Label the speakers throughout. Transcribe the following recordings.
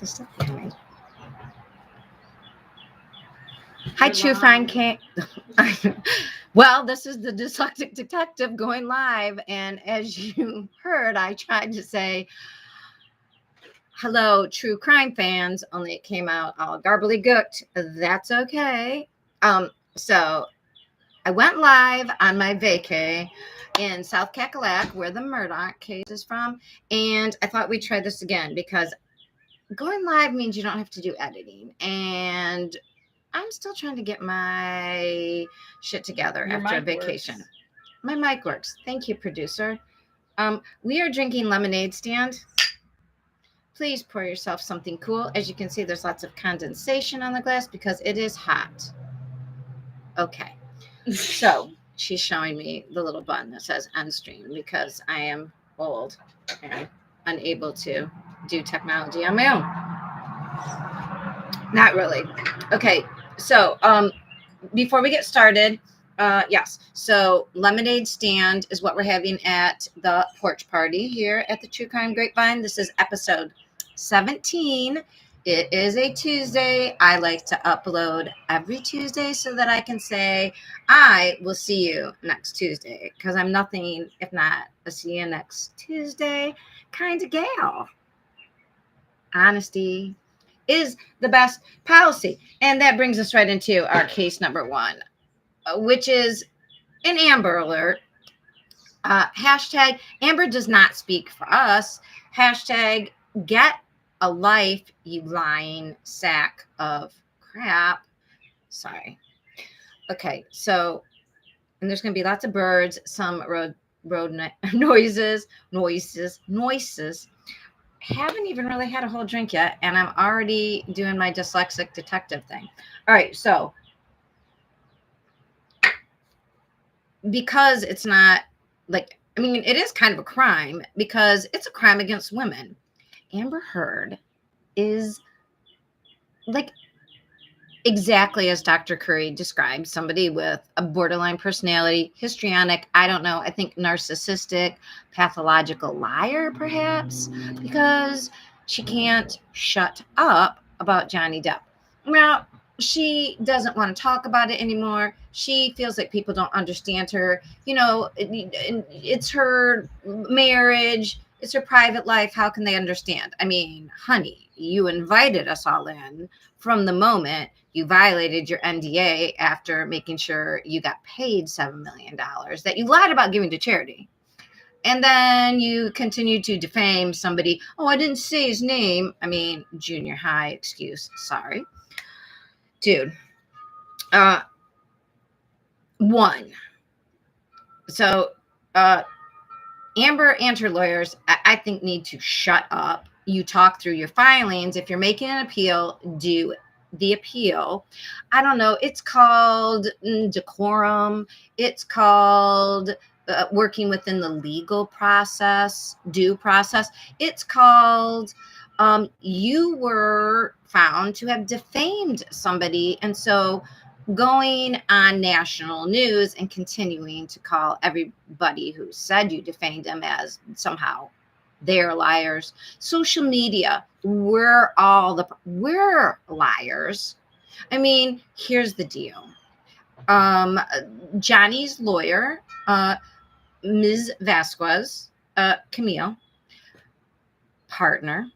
Speaker 1: the stuff behind me. Hi, True Fine King. Well, this is the Dyslexic Detective going live. And as you heard, I tried to say, hello, true crime fans, only it came out all gobbledygooked. That's okay. So I went live on my vacay in South Cackalack, where the Murdoch case is from. And I thought we'd try this again because going live means you don't have to do editing. And I'm still trying to get my shit together after a vacation.
Speaker 2: Works.
Speaker 1: My mic works. Thank you, producer. We are drinking lemonade stand. Please pour yourself something cool. As you can see, there's lots of condensation on the glass because it is hot. Okay. So she's showing me the little button that says end stream because I am old and unable to do technology on my own. Not really. Okay. So before we get started, yes. So lemonade stand is what we're having at the porch party here at the True Crime Grapevine. This is episode 17. It is a Tuesday. I like to upload every Tuesday so that I can say I will see you next Tuesday because I'm nothing if not a see you next Tuesday kind of gal. Honesty is the best policy. And that brings us right into our case number one, which is an Amber Alert. Hashtag Amber does not speak for us. Hashtag get a life, you lying sack of crap. Sorry. Okay, so, and there's going to be lots of birds, some road noises. Haven't even really had a whole drink yet, and I'm already doing my dyslexic detective thing. All right, so because it's not like, I mean, it is kind of a crime because it's a crime against women. Amber Heard is like exactly as Dr. Curry described, somebody with a borderline personality, histrionic, I don't know, I think narcissistic, pathological liar, perhaps, because she can't shut up about Johnny Depp. Now, she doesn't want to talk about it anymore. She feels like people don't understand her. You know, it's her marriage. It's her private life. How can they understand? I mean, honey, you invited us all in from the moment you violated your NDA after making sure you got paid $7 million that you lied about giving to charity. And then you continue to defame somebody. Oh, I didn't say his name. I mean, junior high excuse. Sorry. Dude. One. So, Amber and her lawyers, I think, need to shut up. You talk through your filings. If you're making an appeal, do the appeal. I don't know. It's called decorum. It's called working within the legal process, due process. It's called you were found to have defamed somebody. And so going on national news and continuing to call everybody who said you defamed them as somehow they're liars. Social media, we're liars. I mean, here's the deal. Johnny's lawyer, Ms. Vasquez, Camille, partner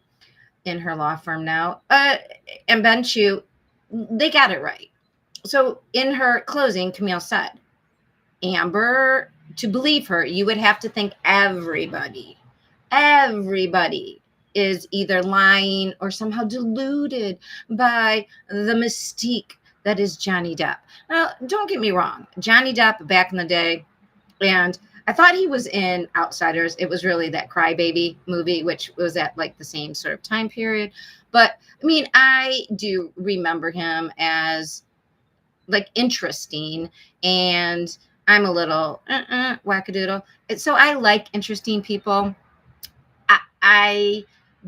Speaker 1: in her law firm now, and Ben Chu, they got it right. So in her closing, Camille said, Amber, to believe her, you would have to think everybody is either lying or somehow deluded by the mystique that is Johnny Depp. Now, don't get me wrong. Johnny Depp back in the day, and I thought he was in Outsiders. It was really that Crybaby movie, which was at like the same sort of time period. But I mean, I do remember him as like interesting, and I'm a little wackadoodle. So I like interesting people. I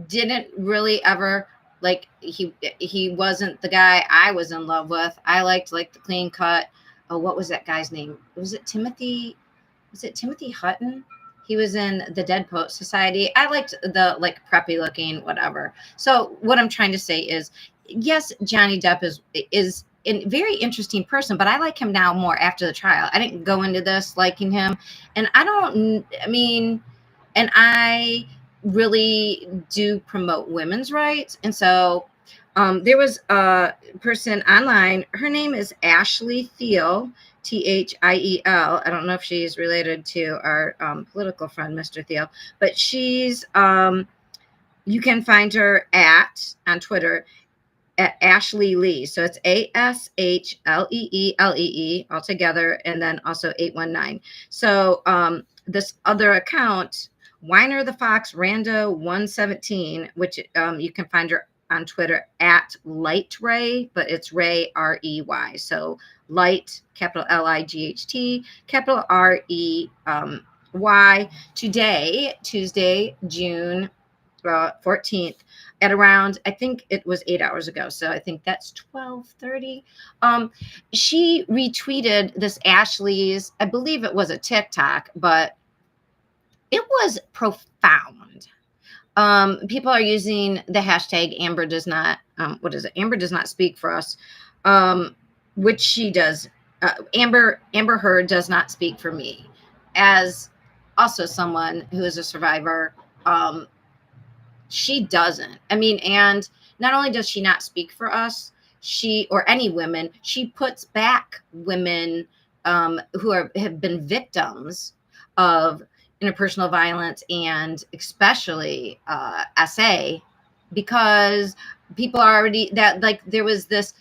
Speaker 1: didn't really ever like he wasn't the guy I was in love with. I liked like the clean cut. Oh, what was that guy's name? Was it Timothy Hutton? He was in the Dead Poet Society. I liked the like preppy looking, whatever. So what I'm trying to say is, yes, Johnny Depp is a very interesting person, but I like him now more after the trial. I didn't go into this liking him, and I mean, and I really do promote women's rights, and so there was a person online. Her name is Ashley Thiel, Thiel. I don't know if she's related to our political friend, Mr. Thiel, but she's, you can find her on Twitter at Ashley Lee. So it's ASHLEELEE all together, and then also 819. So this other account, Weiner the Fox Rando 117, which you can find her on Twitter at Light Ray, but it's Ray REY. So Light, capital LIGHT, capital REY. Today, Tuesday, June 14th, at around, I think it was 8 hours ago, so I think that's 12:30. She retweeted this Ashley's, I believe it was a TikTok, but it was profound. People are using the hashtag Amber does not, what is it? Amber does not speak for us, which she does. Amber Heard does not speak for me, as also someone who is a survivor. She doesn't. I mean, and not only does she not speak for us, or any women, she puts back women who have been victims of interpersonal violence, and especially SA, because people are already, that like there was this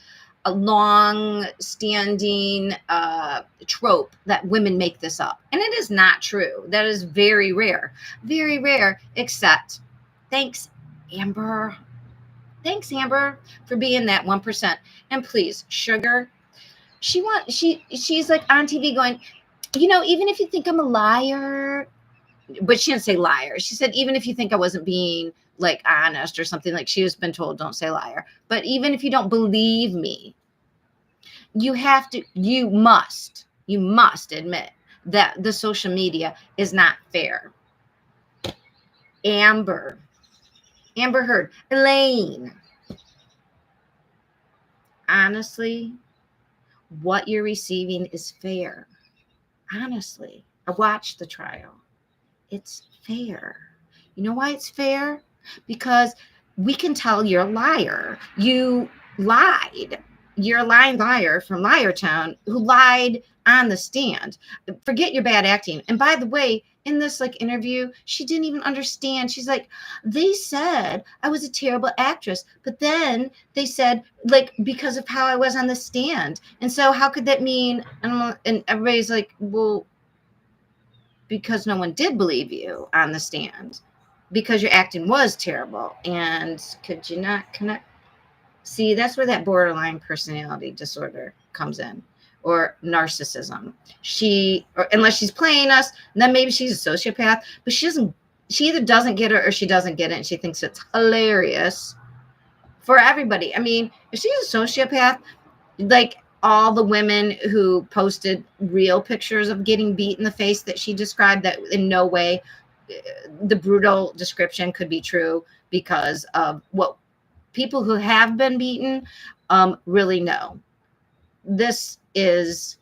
Speaker 1: a long standing trope that women make this up, and it is not true. That is very rare, except thanks Amber for being that 1%. And please, Sugar, she's like on TV going, even if you think I'm a liar, but she didn't say liar. She said, even if you think I wasn't being like honest or something, like she has been told, don't say liar. But even if you don't believe me, you must admit that the social media is not fair. Amber Heard, Elaine, honestly, what you're receiving is fair. Honestly, I watched the trial. It's fair. You know why it's fair? Because we can tell you're a liar. You lied. You're a lying liar from Liar Town who lied on the stand. Forget your bad acting. And by the way, in this like interview, she didn't even understand. She's like, they said I was a terrible actress, but then they said like because of how I was on the stand. And so how could that mean? And everybody's like, well, because no one did believe you on the stand, because your acting was terrible. And could you not connect? See, that's where that borderline personality disorder comes in, or narcissism. Unless she's playing us, then maybe she's a sociopath, but she either doesn't get it or she doesn't get it, and she thinks it's hilarious for everybody. I mean, if she's a sociopath, like all the women who posted real pictures of getting beat in the face that she described, that in no way the brutal description could be true, because of what people who have been beaten really know. This is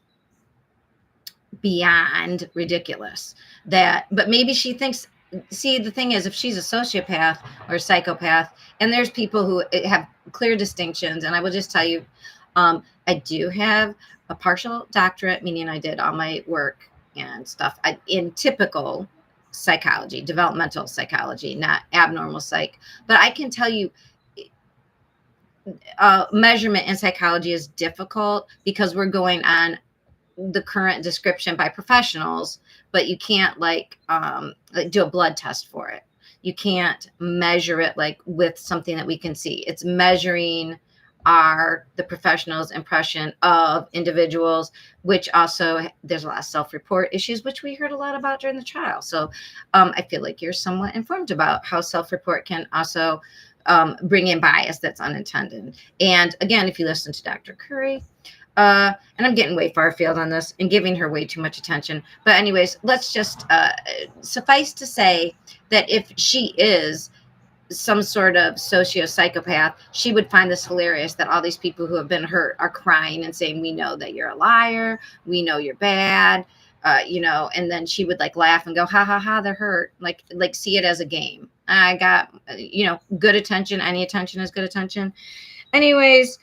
Speaker 1: beyond ridiculous. But maybe she thinks, see, the thing is, if she's a sociopath or a psychopath, and there's people who have clear distinctions, and I will just tell you, I do have a partial doctorate, meaning I did all my work and stuff in typical psychology, developmental psychology, not abnormal psych. But I can tell you, measurement in psychology is difficult because we're going on the current description by professionals, but you can't like do a blood test for it. You can't measure it like with something that we can see. It's measuring the professionals' impression of individuals, which also there's a lot of self-report issues, which we heard a lot about during the trial. So I feel like you're somewhat informed about how self-report can also bring in bias that's unintended. And again, if you listen to Dr. Curry, And I'm getting way far afield on this and giving her way too much attention. But anyways, let's just suffice to say that if she is some sort of socio-psychopath, she would find this hilarious that all these people who have been hurt are crying and saying, we know that you're a liar, we know you're bad, and then she would like laugh and go, ha ha ha, they're hurt, like see it as a game. I got good attention. Any attention is good attention. Anyways,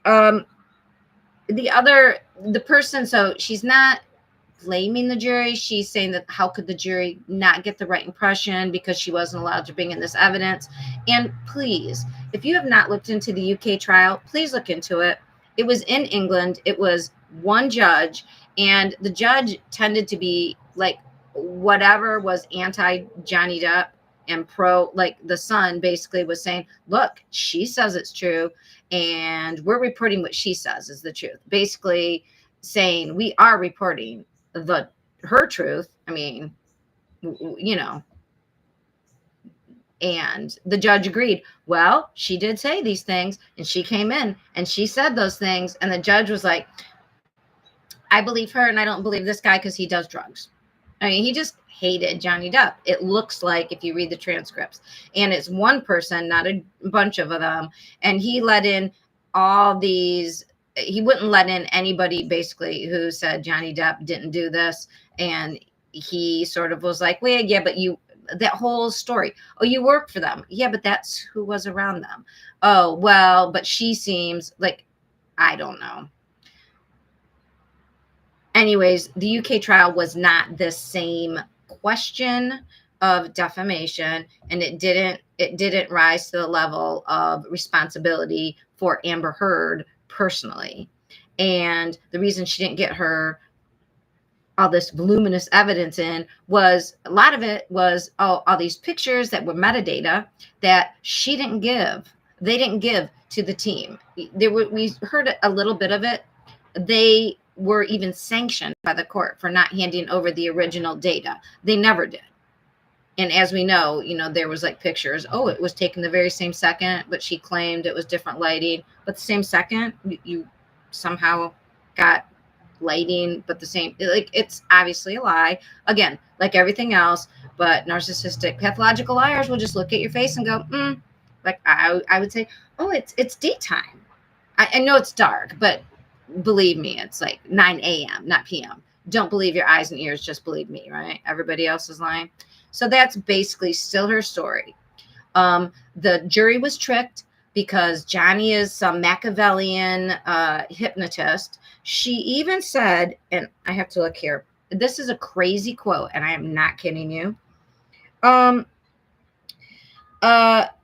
Speaker 1: the person, so she's not blaming the jury. She's saying that how could the jury not get the right impression because she wasn't allowed to bring in this evidence. And please, if you have not looked into the UK trial, please look into it. It was in England. It was one judge, and the judge tended to be like whatever was anti Johnny Depp and pro, like the son basically was saying, look, she says it's true, and we're reporting what she says is the truth. Basically saying we are reporting her truth. I mean, and the judge agreed. Well, she did say these things, and she came in and she said those things, and the judge was like, I believe her, and I don't believe this guy because he does drugs. I mean, he just hated Johnny Depp. It looks like if you read the transcripts, and it's one person, not a bunch of them, and he let in all these. He wouldn't let in anybody basically who said Johnny Depp didn't do this, and he sort of was like, well, yeah, but that whole story. Oh, you work for them. Yeah, but that's who was around them. Oh, well, but she seems like, I don't know. Anyways, the UK trial was not the same question of defamation, and it didn't rise to the level of responsibility for Amber Heard personally. And the reason she didn't get her all this voluminous evidence in was, a lot of it was all these pictures that were metadata that she didn't give. They didn't give to the team. We heard a little bit of it. They were even sanctioned by the court for not handing over the original data. They never did. And as we know, there was like pictures. Oh, it was taken the very same second, but she claimed it was different lighting. But the same second, you somehow got lighting, but the same, like, it's obviously a lie. Again, like everything else, but narcissistic, pathological liars will just look at your face and go, like I would say, oh, it's daytime. I know it's dark, but believe me, it's like 9 a.m., not p.m. Don't believe your eyes and ears, just believe me, right? Everybody else is lying. So that's basically still her story. The jury was tricked because Johnny is some Machiavellian hypnotist. She even said, and I have to look here, this is a crazy quote, and I am not kidding you.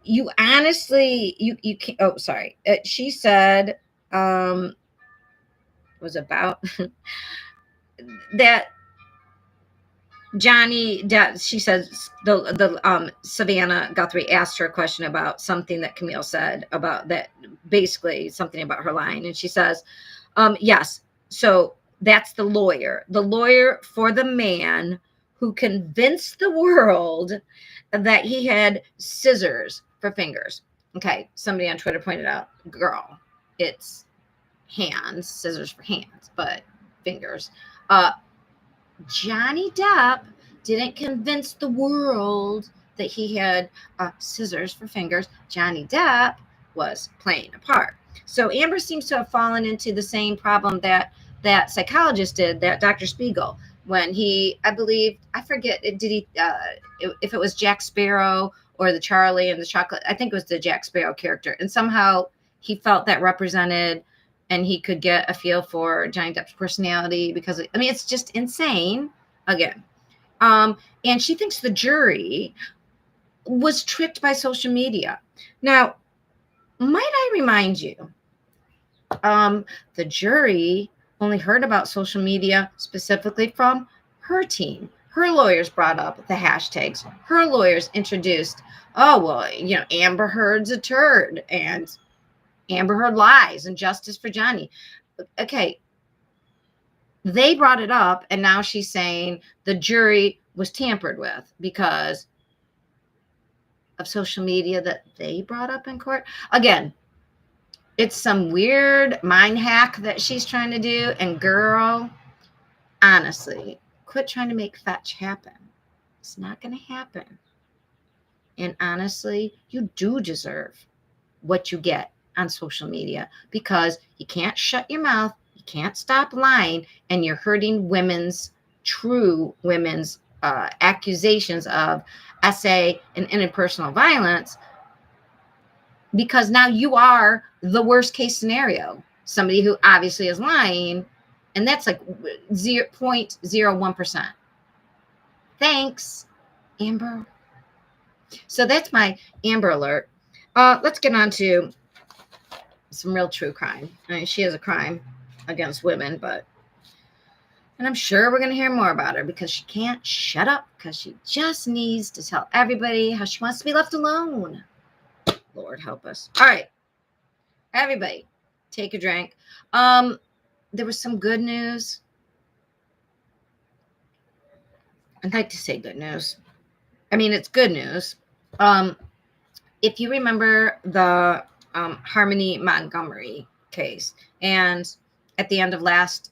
Speaker 1: You honestly, you can't, oh, sorry. She said, was about that Johnny, she says Savannah Guthrie asked her a question about something that Camille said about that, basically something about her lying. And she says, yes, so that's the lawyer for the man who convinced the world that he had scissors for fingers. Okay, somebody on Twitter pointed out, girl, it's hands, scissors for hands, but fingers. Johnny Depp didn't convince the world that he had scissors for fingers. Johnny Depp was playing a part. So Amber seems to have fallen into the same problem that psychologist did, that Dr. Spiegel, when he, I believe, I forget, did he, if it was Jack Sparrow or the Charlie and the Chocolate, I think it was the Jack Sparrow character. And somehow he felt that represented, and he could get a feel for Johnny Depp's personality because, I mean, it's just insane. Again. And she thinks the jury was tricked by social media. Now, might I remind you, the jury only heard about social media specifically from her team. Her lawyers brought up the hashtags. Her lawyers introduced, oh, well, Amber Heard's a turd, and Amber Heard lies, and justice for Johnny. Okay. They brought it up, and now she's saying the jury was tampered with because of social media that they brought up in court. Again, It's some weird mind hack that she's trying to do. And girl, honestly, quit trying to make fetch happen. It's not going to happen. And honestly, you do deserve what you get on social media because you can't shut your mouth, you can't stop lying, and you're hurting true women's accusations of SA and interpersonal violence because now you are the worst case scenario. Somebody who obviously is lying, and that's like 0.01%. Thanks, Amber. So that's my Amber alert. Let's get on to some real true crime. I mean, she is a crime against women, and I'm sure we're going to hear more about her because she can't shut up because she just needs to tell everybody how she wants to be left alone. Lord help us. All right, everybody, take a drink. There was some good news. I'd like to say good news. I mean, it's good news. If you remember the Harmony Montgomery case, and at the end of last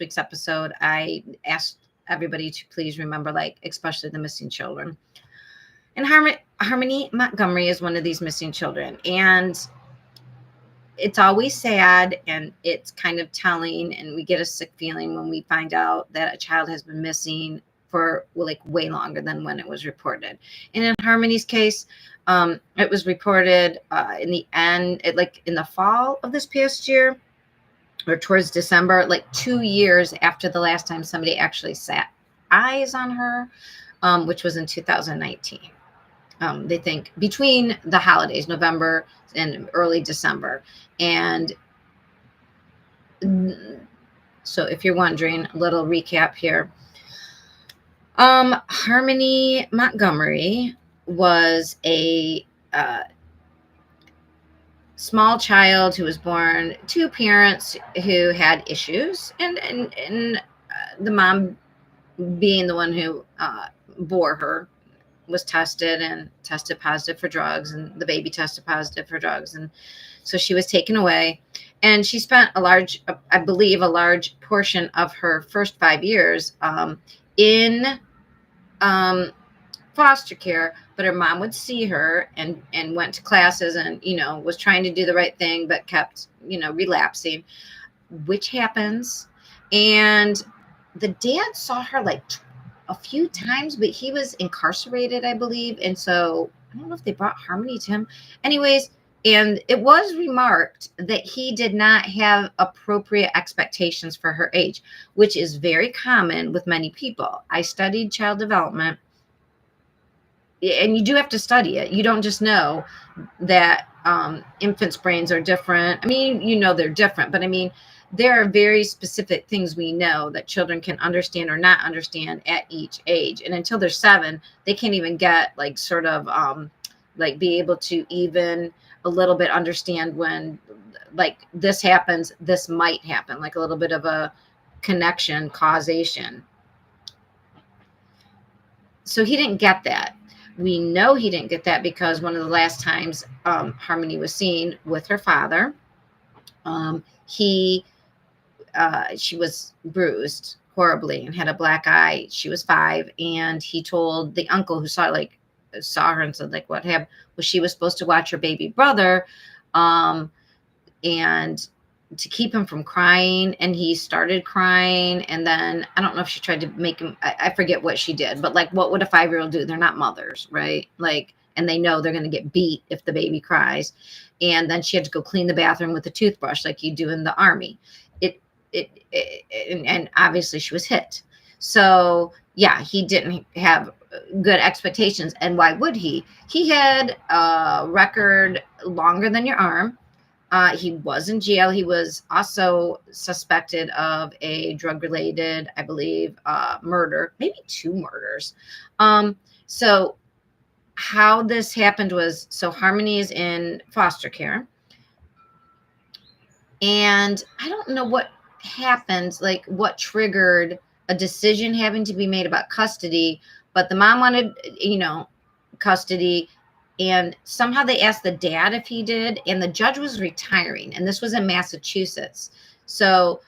Speaker 1: week's episode, I asked everybody to please remember, like, especially the missing children. And Harmony Montgomery is one of these missing children. And it's always sad and it's kind of telling. And we get a sick feeling when we find out that a child has been missing for like way longer than when it was reported. And in Harmony's case, it was reported in the end, in the fall of this past year, or towards December, like 2 years after the last time somebody actually sat eyes on her, which was in 2019. They think between the holidays, November and early December. And so if you're wondering, a little recap here. Harmony Montgomery was a small child who was born to parents who had issues, and the mom, being the one who bore her, was tested positive for drugs, and the baby tested positive for drugs, and so she was taken away, and she spent a large portion of her first 5 years in foster care. But her mom would see her and went to classes and was trying to do the right thing, but kept relapsing, which happens. And the dad saw her like a few times, but he was incarcerated, I believe, and so I don't know if they brought Harmony to him. Anyways, and it was remarked that he did not have appropriate expectations for her age, which is very common with many people. I studied child development, and you do have to study it. You don't just know that infants' brains are different. I mean, they're different, but I mean, there are very specific things we know that children can understand or not understand at each age. And until they're 7, they can't even get like sort of be able to even a little bit understand when like this happens, this might happen, like a little bit of a connection, causation. So he didn't get that. We know he didn't get that because one of the last times Harmony was seen with her father, she was bruised horribly and had a black eye. She was 5, and he told the uncle who saw her and said, like, what happened? Well, she was supposed to watch her baby brother, and to keep him from crying, and he started crying, and then I don't know if she tried to make him, I forget what she did, but like, what would a 5-year-old do? They're not mothers, right? Like, and they know they're going to get beat if the baby cries. And then she had to go clean the bathroom with a toothbrush like you do in the Army. And obviously she was hit. So yeah, he didn't have good expectations. And why would he? He had a record longer than your arm. He was in jail. He was also suspected of a drug-related, I believe, murder, maybe 2 murders. So how this happened was, so Harmony is in foster care. And I don't know what happened, like what triggered a decision having to be made about custody, but the mom wanted, custody. And somehow they asked the dad if he did, and the judge was retiring, and this was in Massachusetts. So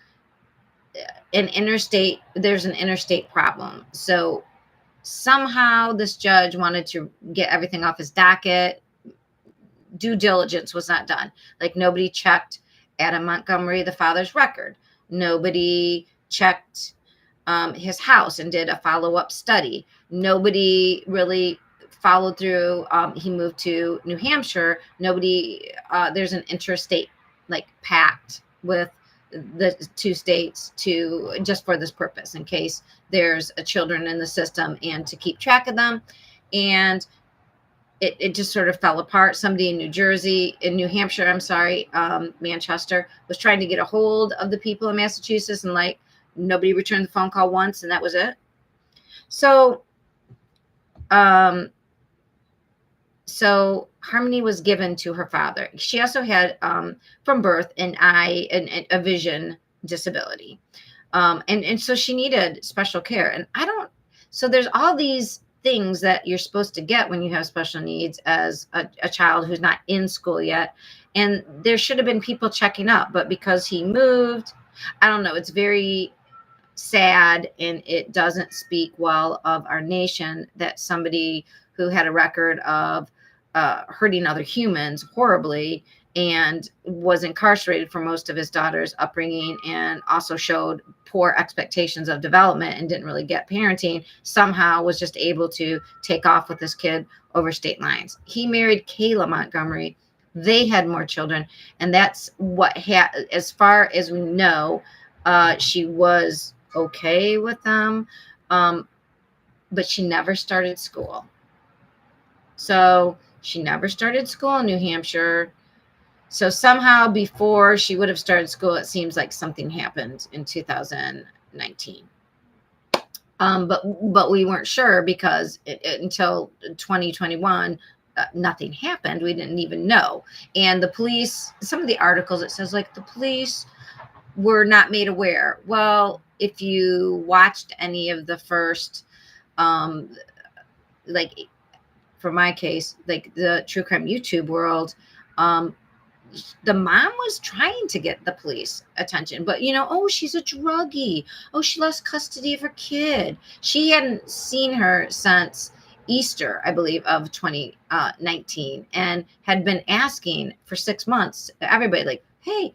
Speaker 1: there's an interstate problem. So somehow this judge wanted to get everything off his docket. Due diligence was not done. Like, nobody checked Adam Montgomery, the father's record. Nobody checked his house and did a follow-up study. Nobody really followed through. He moved to New Hampshire. There's an interstate like pact with the two states to just for this purpose, in case there's children in the system and to keep track of them. And it just sort of fell apart. Somebody in New Hampshire, Manchester, was trying to get a hold of the people in Massachusetts, and like nobody returned the phone call once, and that was it. So, so Harmony was given to her father. She also had, from birth, a vision disability. And so she needed special care. And so there's all these things that you're supposed to get when you have special needs as a child who's not in school yet. And there should have been people checking up, but because he moved, I don't know, it's very sad, and it doesn't speak well of our nation that somebody who had a record of hurting other humans horribly and was incarcerated for most of his daughter's upbringing, and also showed poor expectations of development and didn't really get parenting, somehow was just able to take off with this kid over state lines. He married Kayla Montgomery. They had more children, and that's what as far as we know, she was okay with them, but she never started school. So she never started school in New Hampshire. So somehow before she would have started school, it seems like something happened in 2019. But we weren't sure because until 2021, nothing happened. We didn't even know. And the police, some of the articles, it says like the police were not made aware. Well, if you watched any of the first, like for my case, like the true crime YouTube world, the mom was trying to get the police attention, but oh, she's a druggie. Oh, she lost custody of her kid. She hadn't seen her since Easter, I believe, of 2019, and had been asking for 6 months, everybody like, hey,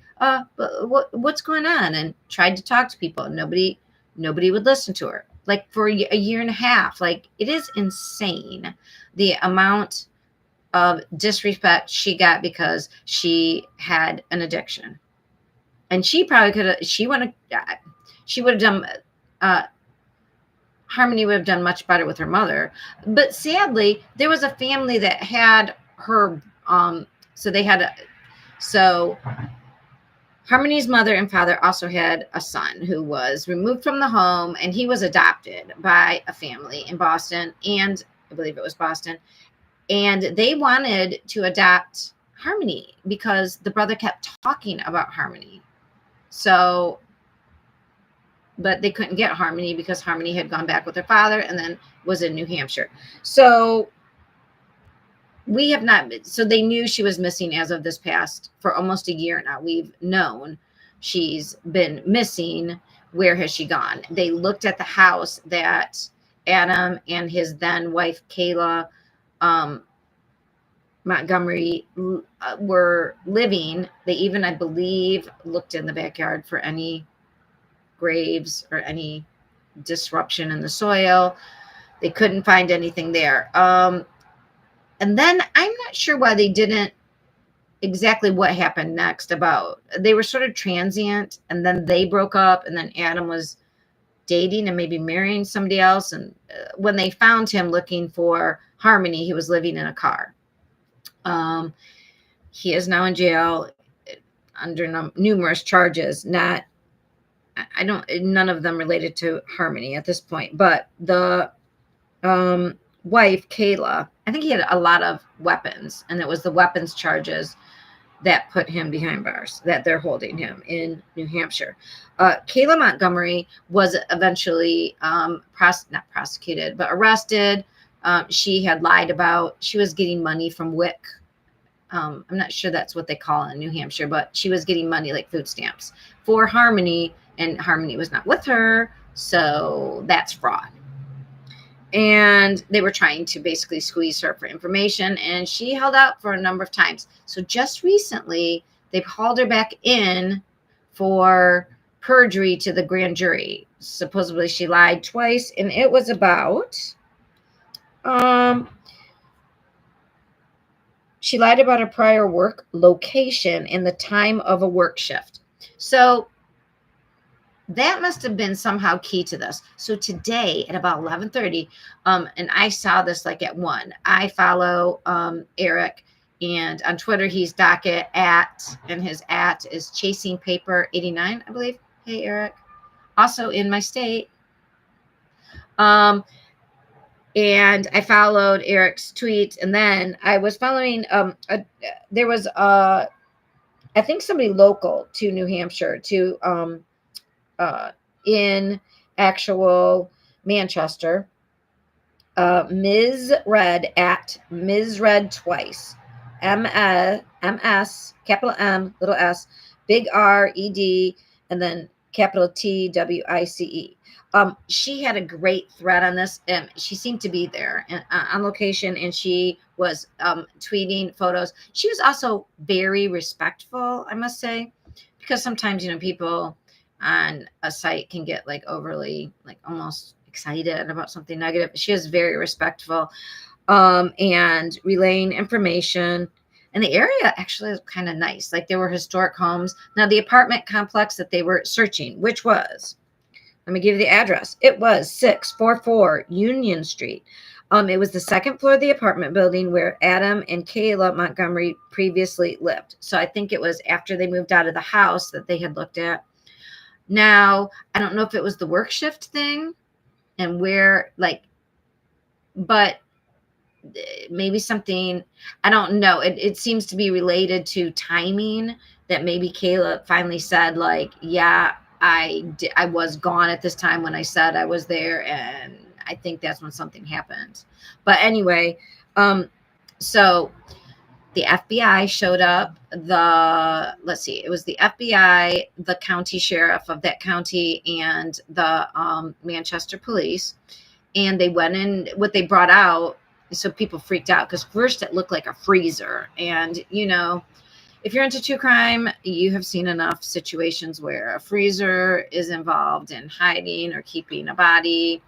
Speaker 1: what's going on? And tried to talk to people. Nobody would listen to her. Like for a year and a half. Like, it is insane the amount of disrespect she got because she had an addiction. And she probably could have, she would have done, Harmony would have done much better with her mother. But sadly, there was a family that had her, so Harmony's mother and father also had a son who was removed from the home, and he was adopted by a family in Boston, and I believe it was Boston. And they wanted to adopt Harmony because the brother kept talking about Harmony. So, but they couldn't get Harmony because Harmony had gone back with her father and then was in New Hampshire. So so they knew she was missing as of this past, for almost a year now. We've known she's been missing. Where has she gone? They looked at the house that Adam and his then wife, Kayla, Montgomery were living. They even, I believe, looked in the backyard for any graves or any disruption in the soil. They couldn't find anything there. And then I'm not sure why they didn't, exactly what happened next. They were sort of transient, and then they broke up, and then Adam was dating and maybe marrying somebody else. And when they found him looking for Harmony, he was living in a car. He is now in jail under numerous charges. None of them related to Harmony at this point. But the wife, Kayla, I think he had a lot of weapons, and it was the weapons charges that put him behind bars, that they're holding him in New Hampshire. Kayla Montgomery was eventually not prosecuted, but arrested, She had lied about she was getting money from WIC. I'm not sure that's what they call it in New Hampshire, but she was getting money like food stamps for Harmony, and Harmony was not with her. So that's fraud. And they were trying to basically squeeze her for information, and she held out for a number of times. So just recently, they've hauled her back in for perjury to the grand jury. Supposedly she lied twice, and it was about she lied about her prior work location and the time of a work shift. So that must have been somehow key to this. So today at about 11:30, and I saw this like at 1. I follow Eric, and on Twitter he's docket at, and his at is Chasing Paper 89, I believe. Hey Eric, also in my state. And I followed Eric's tweet, and then I was following there was I think somebody local to New Hampshire to in actual Manchester, Ms. Red at Ms. Red twice, MS capital M little s big RED and then capital TWICE. She had a great thread on this, and she seemed to be there on location, and she was tweeting photos. She was also very respectful, I must say, because sometimes people on a site can get like overly, like almost excited about something negative. She was very respectful and relaying information. And the area actually was kind of nice. Like there were historic homes. Now the apartment complex that they were searching, which was, let me give you the address. It was 644 Union Street. It was the second floor of the apartment building where Adam and Kayla Montgomery previously lived. So I think it was after they moved out of the house that they had looked at. Now, I don't know if it was the work shift thing and where, like, but maybe something, I don't know. It seems to be related to timing, that maybe Kayla finally said, like, yeah, I was gone at this time when I said I was there, and I think that's when something happened. But anyway, so the FBI showed up. Let's see, it was the FBI, the county sheriff of that county, and the Manchester police. And they went in, what they brought out, so people freaked out because first it looked like a freezer. And, if you're into true crime, you have seen enough situations where a freezer is involved in hiding or keeping a body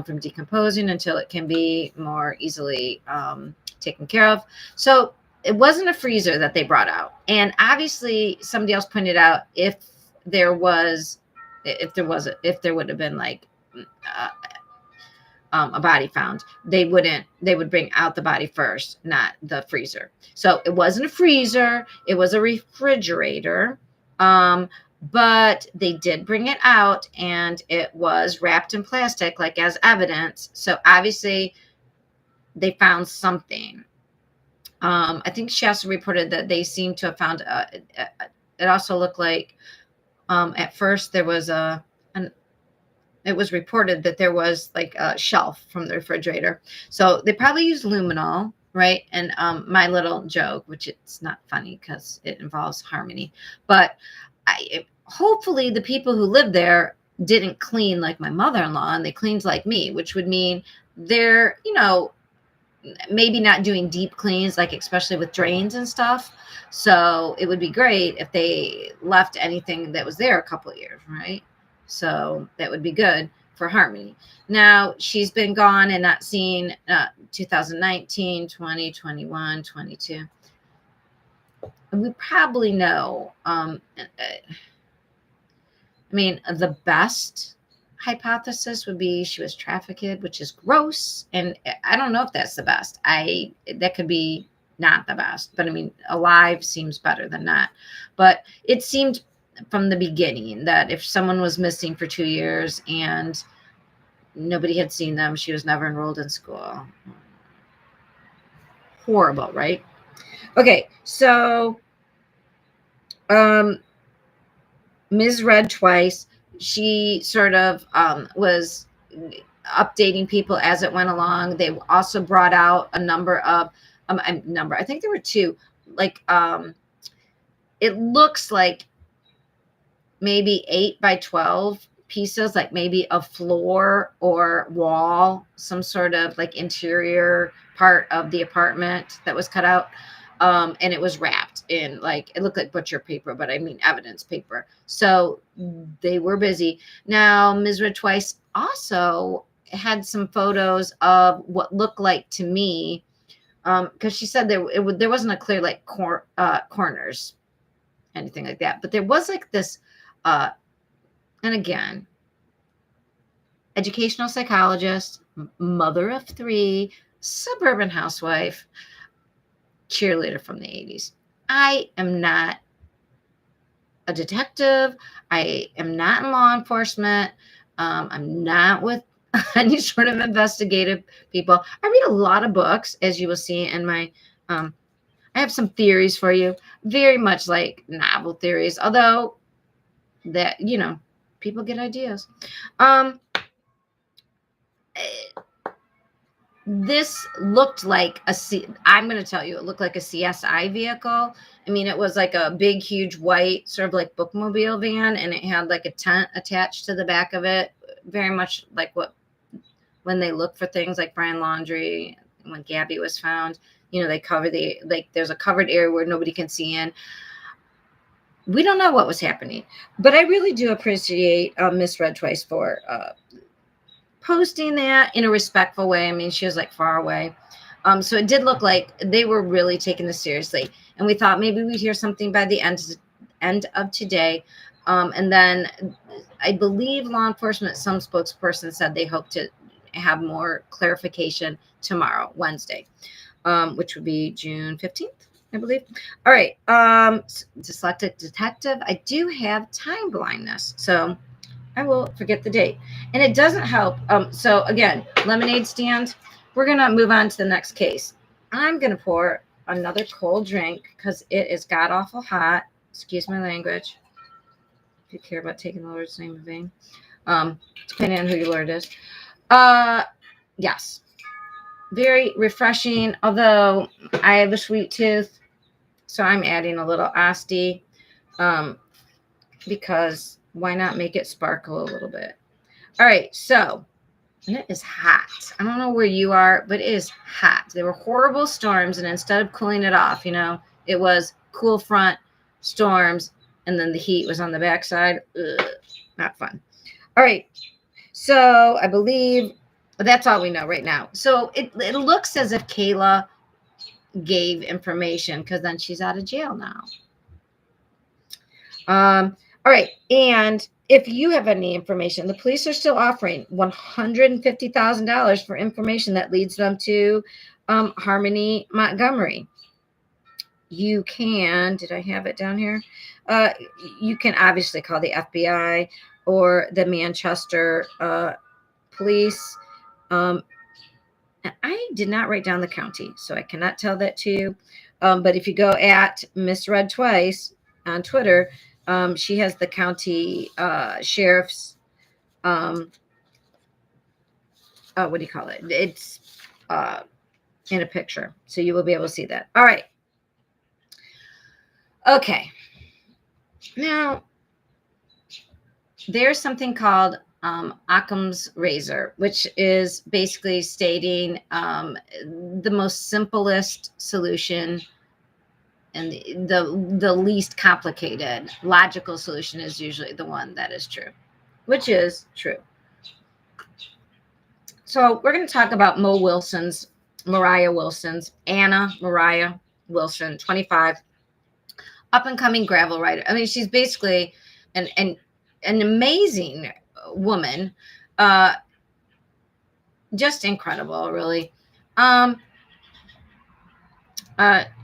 Speaker 1: from decomposing until it can be more easily taken care of. So it wasn't a freezer that they brought out. And obviously somebody else pointed out if there would have been like a body found, they would bring out the body first, not the freezer. So it wasn't a freezer, it was a refrigerator. But they did bring it out, and it was wrapped in plastic, like as evidence. So obviously they found something. I think she also reported that they seemed to have found it also looked like at first there was it was reported that there was like a shelf from the refrigerator. So they probably used luminol, right? And my little joke, which it's not funny because it involves Harmony, but hopefully the people who lived there didn't clean like my mother-in-law, and they cleaned like me, which would mean they're, maybe not doing deep cleans, like especially with drains and stuff. So it would be great if they left anything that was there a couple of years, right? So that would be good for Harmony. Now she's been gone and not seen 2019, 20, 21, 22. And we probably know, the best hypothesis would be she was trafficked, which is gross. And I don't know if that's the best. That could be not the best, but alive seems better than not. But it seemed from the beginning that if someone was missing for 2 years and nobody had seen them, she was never enrolled in school. Horrible, right? Okay, so Ms. Red twice, she sort of was updating people as it went along. They also brought out a number of I think there were two. Like it looks like maybe 8 by 12 pieces, like maybe a floor or wall, some sort of like interior part of the apartment that was cut out. And it was wrapped in, like, it looked like butcher paper, but I mean evidence paper. So they were busy. Now, Ms. Red Twice also had some photos of what looked like to me, because she said there wasn't a clear like corners, anything like that, but there was like this, and again, educational psychologist, mother of 3, suburban housewife, cheerleader from the 80s. I am not a detective. I am not in law enforcement. I'm not with any sort of investigative people. I read a lot of books, as you will see in my, I have some theories for you, very much like novel theories, although that, people get ideas. This looked like I'm going to tell you, it looked like a CSI vehicle. I mean, it was like a big, huge white sort of like bookmobile van, and it had like a tent attached to the back of it. Very much like when they look for things like Brian Laundrie, when Gabby was found, they cover there's a covered area where nobody can see in. We don't know what was happening, but I really do appreciate Miss Red Twice for posting that in a respectful way. I mean, she was like far away. So it did look like they were really taking this seriously. And we thought maybe we'd hear something by the end of today. And then I believe law enforcement, some spokesperson said they hope to have more clarification tomorrow, Wednesday, which would be June 15th, I believe. All right. Dyslexic detective. I do have time blindness, so I will forget the date. And it doesn't help. So again, lemonade stand. We're going to move on to the next case. I'm going to pour another cold drink because it is god awful hot. Excuse my language. If you care about taking the Lord's name in vain. Depending on who your Lord is. Yes. Very refreshing. Although I have a sweet tooth, so I'm adding a little Asti. Because why not make it sparkle a little bit? All right, so, and it is hot. I don't know where you are, but it is hot. There were horrible storms, and instead of cooling it off, it was cool front storms, and then the heat was on the backside. Ugh, not fun. All right, so I believe that's all we know right now. So it looks as if Kayla gave information, because then she's out of jail now. All right. And if you have any information, the police are still offering $150,000 for information that leads them to Harmony Montgomery. You can, did I have it down here? You can obviously call the FBI or the Manchester police. I did not write down the county, so I cannot tell that to you. But if you go at Miss Red Twice on Twitter, she has the county sheriff's, what do you call it? It's in a picture, so you will be able to see that. All right. Okay. Now, there's something called Occam's razor, which is basically stating the most simplest solution and the least complicated logical solution is usually the one that is true, which is true. So we're going to talk about Mariah Wilson's, Anna Mariah Wilson, 25, up and coming gravel rider. I mean, she's basically an amazing woman, just incredible, really.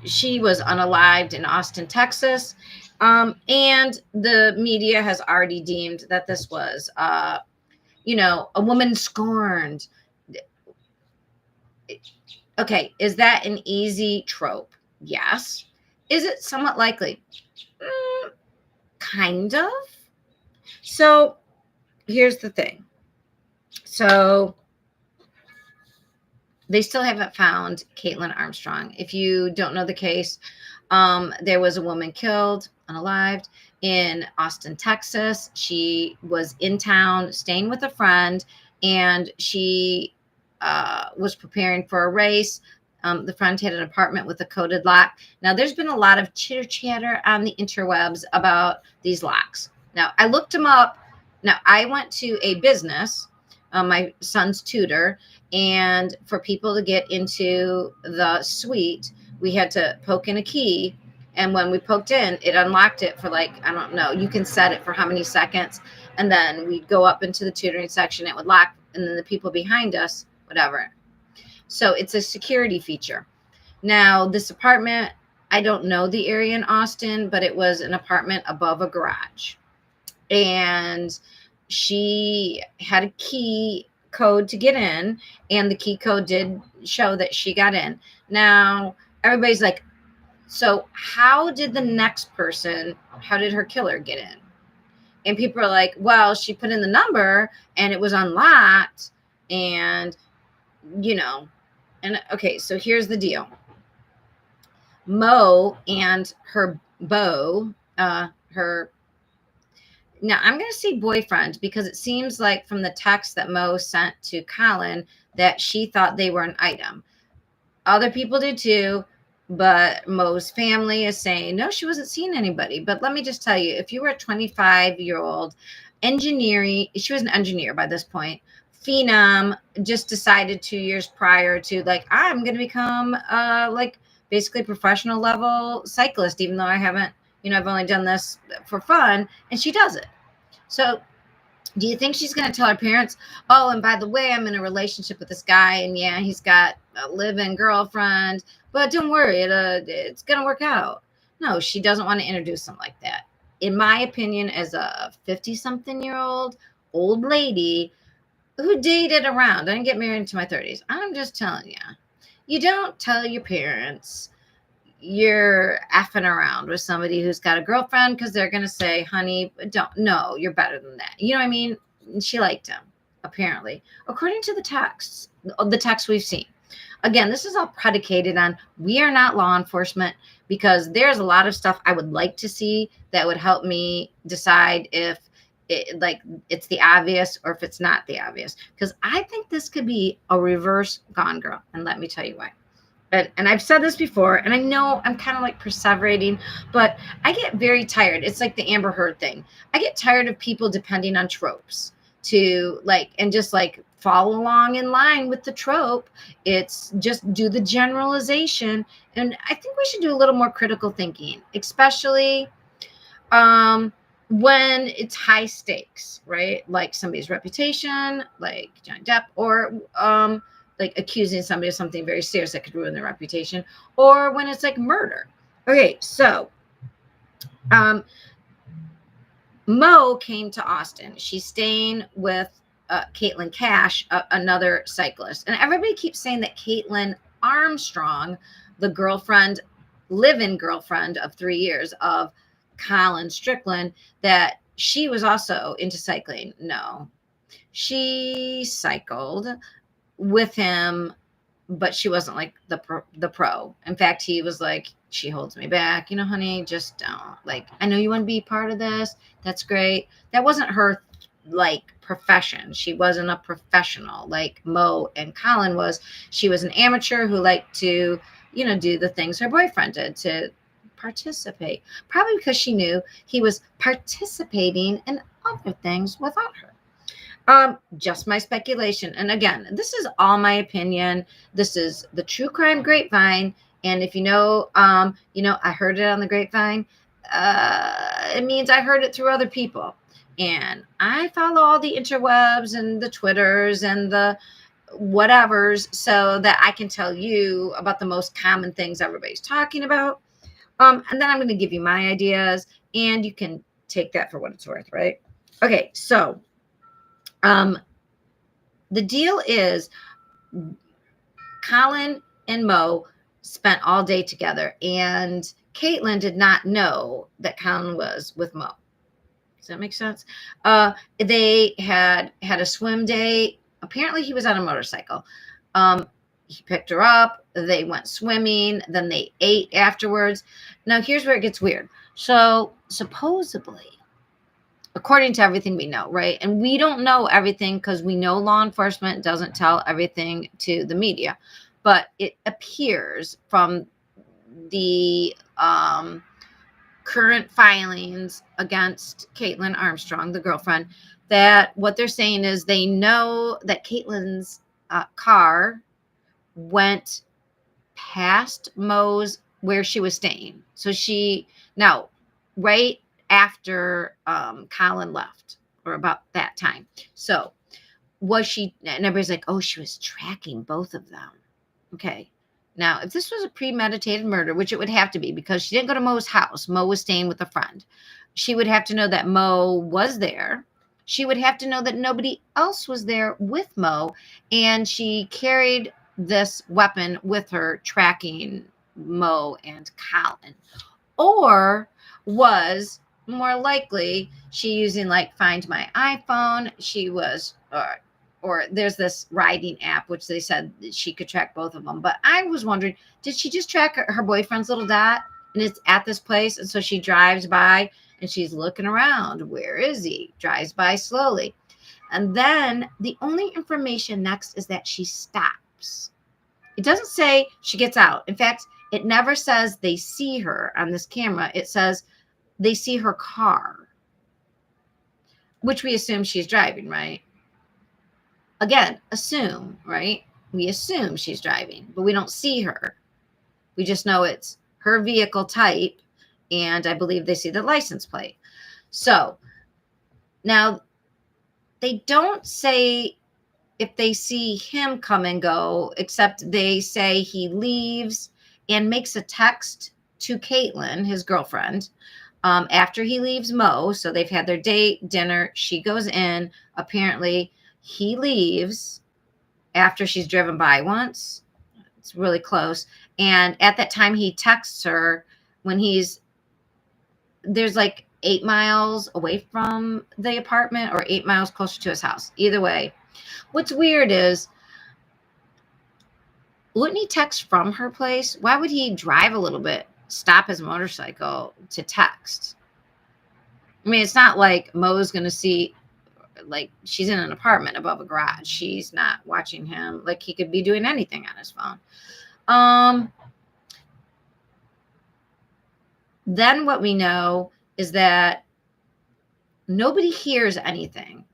Speaker 1: She was unalived in Austin, Texas, and the media has already deemed that this was, a woman scorned. Okay, is that an easy trope? Yes. Is it somewhat likely? Kind of. So here's the thing. So they still haven't found Caitlin Armstrong. If you don't know the case, there was a woman killed, unalived, in Austin, Texas. She was in town staying with a friend, and she was preparing for a race. The friend had an apartment with a coded lock. Now, there's been a lot of chitter chatter on the interwebs about these locks. Now, I looked them up. Now, I went to a business, my son's tutor, and for people to get into the suite, we had to poke in a key. And when we poked in, it unlocked it for like, I don't know, you can set it for how many seconds. And then we'd go up into the tutoring section, it would lock, and then the people behind us, whatever. So it's a security feature. Now, this apartment, I don't know the area in Austin, but it was an apartment above a garage. And she had a key code to get in, and the key code did show that she got in. Now, everybody's like, so how did the next person, how did her killer get in? And people are like, well, she put in the number and it was unlocked, and and okay, so here's the deal. Mo and her beau, her now I'm going to say boyfriend, because it seems like from the text that Mo sent to Colin that she thought they were an item. Other people did too, but Mo's family is saying, no, she wasn't seeing anybody. But let me just tell you, if you were a 25-year-old engineering, she was an engineer by this point, phenom, just decided 2 years prior to, like, I'm going to become like basically professional level cyclist, even though I haven't, I've only done this for fun, and she does it. So do you think she's going to tell her parents, oh, and by the way, I'm in a relationship with this guy, and yeah, he's got a live-in girlfriend, but don't worry, it's going to work out? No, she doesn't want to introduce them like that. In my opinion, as a 50-something-year-old old lady who dated around, I didn't get married into my 30s. I'm just telling you, you don't tell your parents you're effing around with somebody who's got a girlfriend, because they're going to say, honey, don't, no, you're better than that. You know what I mean? She liked him, apparently, according to the text we've seen. Again, this is all predicated on, we are not law enforcement, because there's a lot of stuff I would like to see that would help me decide if it's the obvious or if it's not the obvious, because I think this could be a reverse Gone Girl. And let me tell you why. And I've said this before, and I know I'm kind of like perseverating, but I get very tired. It's like the Amber Heard thing. I get tired of people depending on tropes to and just follow along in line with the trope. It's just do the generalization. And I think we should do a little more critical thinking, especially when it's high stakes, right? Like somebody's reputation, like Johnny Depp, or like accusing somebody of something very serious that could ruin their reputation, or when it's like murder. Okay, so Mo came to Austin. She's staying with Caitlin Cash, another cyclist. And everybody keeps saying that Caitlin Armstrong, the girlfriend, live-in girlfriend of 3 years of Colin Strickland, that she was also into cycling. No, she cycled with him, but she wasn't like the pro. In fact, he was like, she holds me back, honey, just don't. Like, I know you want to be part of this. That's great. That wasn't her profession. She wasn't a professional like Mo and Colin was. She was an amateur who liked to, do the things her boyfriend did, to participate, probably because she knew he was participating in other things without her. Just my speculation. And again, this is all my opinion. This is the True Crime Grapevine. And if I heard it on the grapevine, it means I heard it through other people. And I follow all the interwebs and the Twitters and the whatevers, so that I can tell you about the most common things everybody's talking about. And then I'm going to give you my ideas, and you can take that for what it's worth, right? Okay, so the deal is, Colin and Mo spent all day together, and Caitlin did not know that Colin was with Mo. Does that make sense? They had a swim day. Apparently he was on a motorcycle. he picked her up. They went swimming. Then they ate afterwards. Now, here's where it gets weird. So, supposedly, according to everything we know, right? And we don't know everything because we know law enforcement doesn't tell everything to the media. But it appears from the current filings against Caitlin Armstrong, the girlfriend, that what they're saying is they know that Caitlin's car went past Mo's where she was staying. So right after Colin left, or about that time. So was she, and everybody's like, oh, she was tracking both of them. Okay. Now, if this was a premeditated murder, which it would have to be because she didn't go to Mo's house, Mo was staying with a friend. She would have to know that Mo was there. She would have to know that nobody else was there with Mo. And she carried this weapon with her, tracking Mo and Colin. Or was more likely she using like Find My iPhone? She was, or there's this riding app, which they said she could track both of them. But I was wondering, did she just track her boyfriend's little dot and it's at this place? And so she drives by and she's looking around. Where is he? Drives by slowly. And then the only information next is that she stops. It doesn't say she gets out. In fact, it never says they see her on this camera. It says they see her car, which we assume she's driving, right? Again, assume, right? We assume she's driving, but we don't see her. We just know it's her vehicle type, and I believe they see the license plate. So now they don't say if they see him come and go, except they say he leaves and makes a text to Caitlin, his girlfriend, after he leaves Mo. So they've had their date, dinner. She goes in. Apparently, he leaves after she's driven by once. It's really close. And at that time, he texts her when there's like 8 miles away from the apartment or 8 miles closer to his house. Either way. What's weird is, wouldn't he text from her place? Why would he drive a little bit, stop his motorcycle to text? I mean, it's not like Mo's going to see, like, she's in an apartment above a garage. She's not watching him. Like, he could be doing anything on his phone. Then what we know is that nobody hears anything.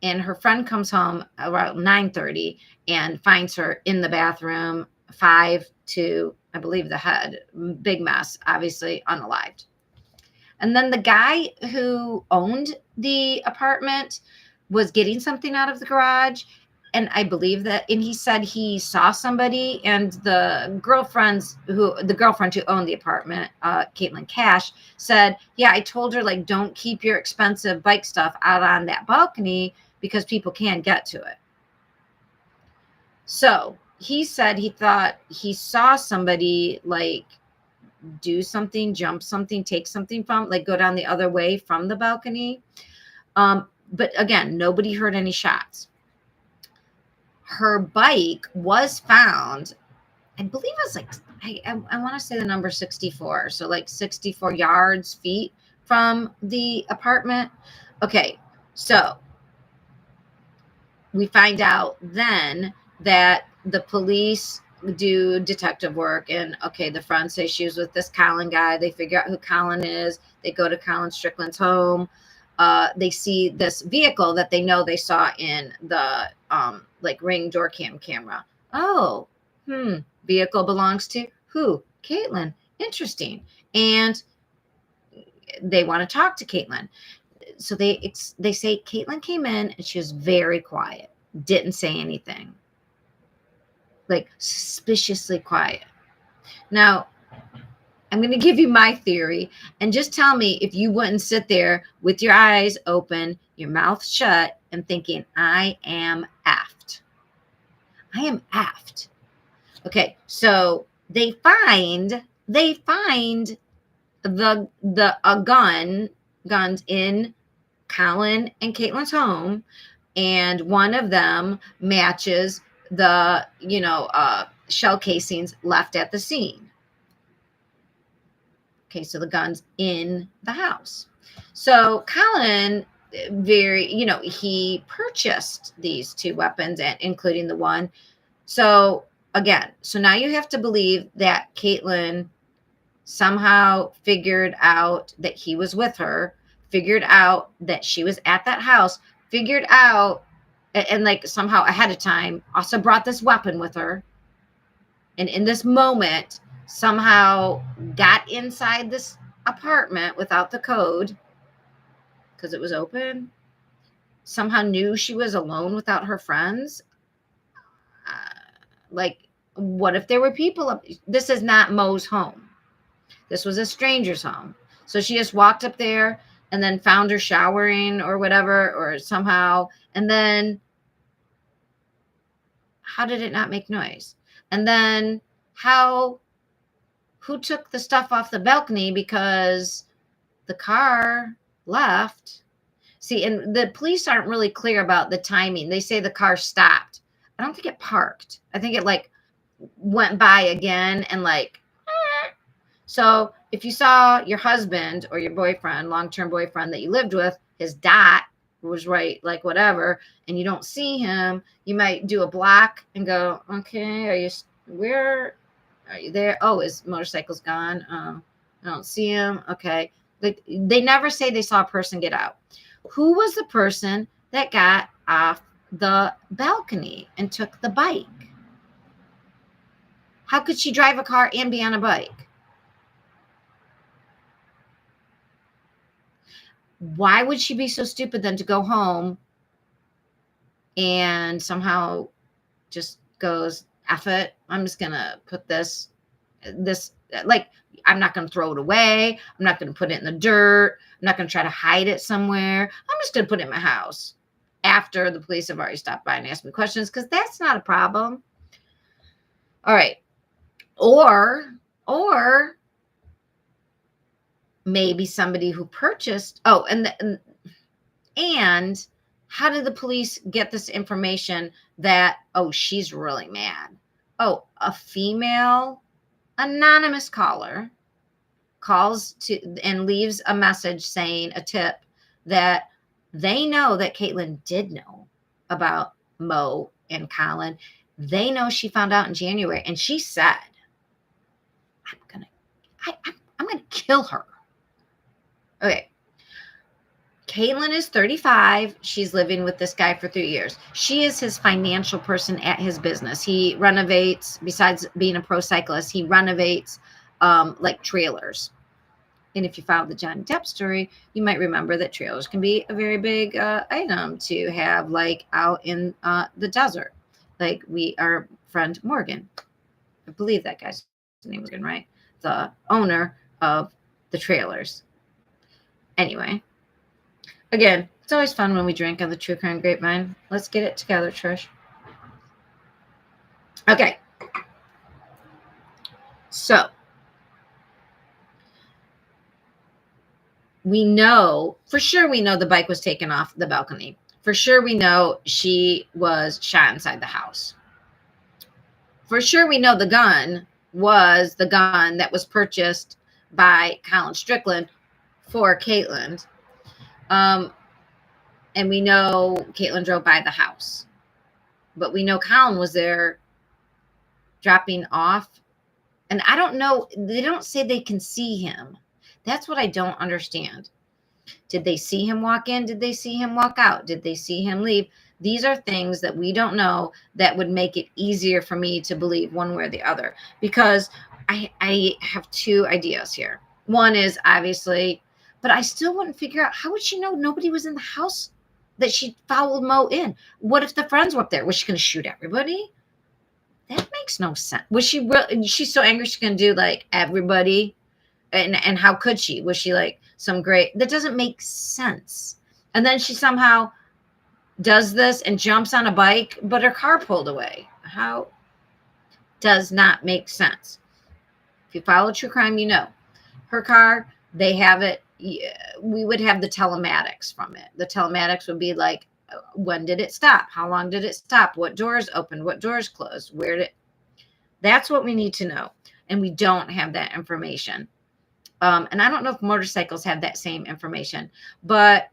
Speaker 1: And her friend comes home around 9:30 and finds her in the bathroom, 5 to, I believe, the head. Big mess, obviously unalived. And then the guy who owned the apartment was getting something out of the garage. And I believe that, and he said he saw somebody, and the girlfriend who owned the apartment, Caitlin Cash, said, yeah, I told her, like, don't keep your expensive bike stuff out on that balcony because people can get to it. So he said he thought he saw somebody, like, do something, jump something, take something from, like, go down the other way from the balcony. But again, nobody heard any shots. Her bike was found, I believe it was like, I want to say the number 64. So like 64 feet from the apartment. Okay. So we find out then that the police do detective work, and okay, the friends say she was with this Colin guy. They figure out who Colin is. They go to Colin Strickland's home. They see this vehicle that they know they saw in the like Ring door camera. Oh, vehicle belongs to who? Caitlin. Interesting. And they want to talk to Caitlin. So they say Caitlin came in and she was very quiet, didn't say anything, like suspiciously quiet. Now, I'm going to give you my theory, and just tell me if you wouldn't sit there with your eyes open, your mouth shut, and thinking, I am effed. I am effed. Okay, so they find guns in Colin and Caitlin's home, and one of them matches the, shell casings left at the scene. Okay, so the gun's in the house. So Colin, he purchased these two weapons, and including the one. So again, so now you have to believe that Caitlin somehow figured out that he was with her, figured out that she was at that house, figured out, and like somehow ahead of time also brought this weapon with her. And in this moment, somehow got inside this apartment without the code because it was open. Somehow knew she was alone without her friends. Like, what if there were people up? This is not Mo's home. This was a stranger's home. So she just walked up there and then found her showering or whatever, or somehow. And then how did it not make noise? And then who took the stuff off the balcony because the car left? See, and the police aren't really clear about the timing. They say the car stopped. I don't think it parked. I think it like went by again and like. So if you saw your husband or your boyfriend, long-term boyfriend that you lived with, his dot was right, like whatever, and you don't see him, you might do a block and go, okay, where are you there? Oh, his motorcycle's gone. I don't see him. Okay. Like, they never say they saw a person get out. Who was the person that got off the balcony and took the bike? How could she drive a car and be on a bike? Why would she be so stupid then to go home and somehow just goes, F it, I'm just going to put this, like, I'm not going to throw it away. I'm not going to put it in the dirt. I'm not going to try to hide it somewhere. I'm just going to put it in my house after the police have already stopped by and asked me questions, because that's not a problem. All right. Or maybe somebody who purchased. Oh, and how did the police get this information that, oh, she's really mad? Oh, a female anonymous caller calls to and leaves a message saying a tip that they know that Caitlin did know about Mo and Colin. They know she found out in January, and she said, I'm gonna kill her. Okay. Caitlin is 35. She's living with this guy for 3 years. She is his financial person at his business. He renovates, besides being a pro cyclist, he renovates like trailers. And if you followed the Johnny Depp story, you might remember that trailers can be a very big item to have like out in the desert. Like our friend Morgan, I believe that guy's name was Morgan, right? The owner of the trailers. Anyway, again, it's always fun when we drink on the True Crime Grapevine. Let's get it together, Trish. Okay. So we know the bike was taken off the balcony. For sure we know she was shot inside the house. For sure we know the gun was the gun that was purchased by Colin Strickland for Caitlin. And we know Caitlin drove by the house. But we know Colin was there dropping off. And I don't know. They don't say they can see him. That's what I don't understand. Did they see him walk in? Did they see him walk out? Did they see him leave? These are things that we don't know that would make it easier for me to believe one way or the other. Because I have two ideas here. One is obviously, but I still wouldn't figure out, how would she know nobody was in the house that she followed Mo in? What if the friends were up there? Was she going to shoot everybody? That makes no sense. Was she really? She's so angry she's going to do like everybody. And how could she? Was she like some great? That doesn't make sense. And then she somehow does this and jumps on a bike, but her car pulled away. How? Does not make sense. If you follow true crime, you know. Her car, they have it. We would have the telematics from it. The telematics would be like When did it stop? How long did it stop? What doors opened? What doors closed? That's what we need to know. And we don't have that information. And I don't know if motorcycles have that same information, but